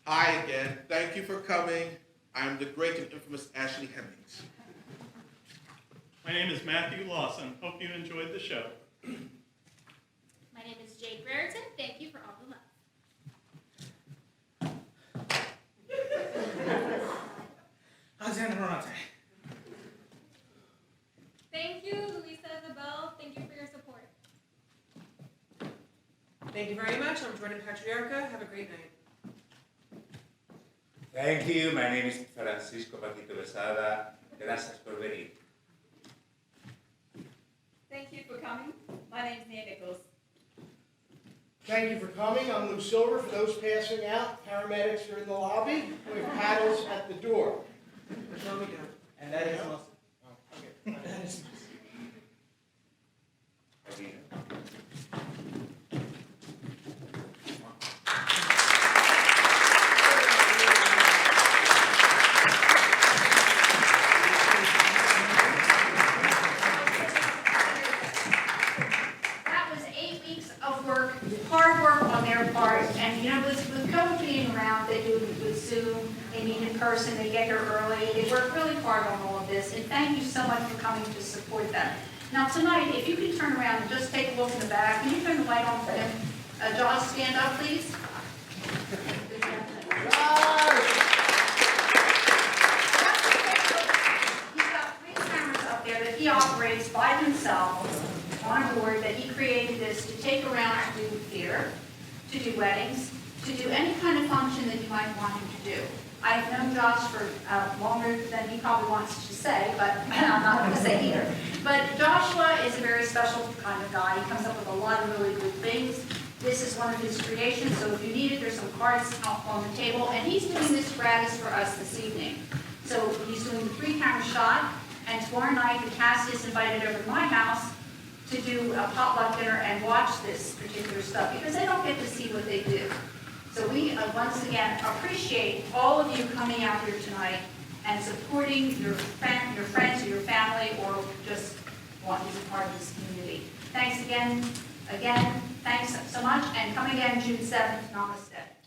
B: Hi again. Thank you for coming. I'm the great and infamous Ashley Hemmings.
D: My name is Matthew Lawson. Hope you enjoyed the show.
E: My name is Jade Raritan. Thank you for all the love.
C: Alexander Renate.
I: Thank you, Luisa Isabel. Thank you for your support.
J: Thank you very much. I'm Jordan Patriarca. Have a great night.
G: Thank you. My name is Francisco Paquito Besada. Gracias por venir.
F: Thank you for coming. My name's Nia Nichols.
K: Thank you for coming. I'm Lou Silver. For those passing out, paramedics are in the lobby. We have paddles at the door.
J: Show me down.
C: And that is muscle.
J: That is-
A: That was 8 weeks of work, hard work on their part, and you know, with COVID being around, they do it with Zoom, they meet in person, they get here early, they work really hard on all of this, and thank you so much for coming to support them. Now tonight, if you could turn around and just take a look in the back, can you turn the light on for him? Josh, stand up, please. He's got 3 cameras up there that he operates by himself on a board that he created this to take around to do theater, to do weddings, to do any kind of function that you might want him to do. I've known Josh for longer than he probably wants to say, but I'm not going to say either. But Joshua is a very special kind of guy. He comes up with a lot of really good things. This is one of his creations, so if you need it, there's some cards out on the table. And he's doing this gratis for us this evening. So he's doing the 3-camera shot, and tomorrow night the cast is invited over to my house to do a potluck dinner and watch this particular stuff, because they don't get to see what they do. So we, once again, appreciate all of you coming out here tonight and supporting your friends or your family, or just want to be part of this community. Thanks again, thanks so much, and come again June 7th, namaste.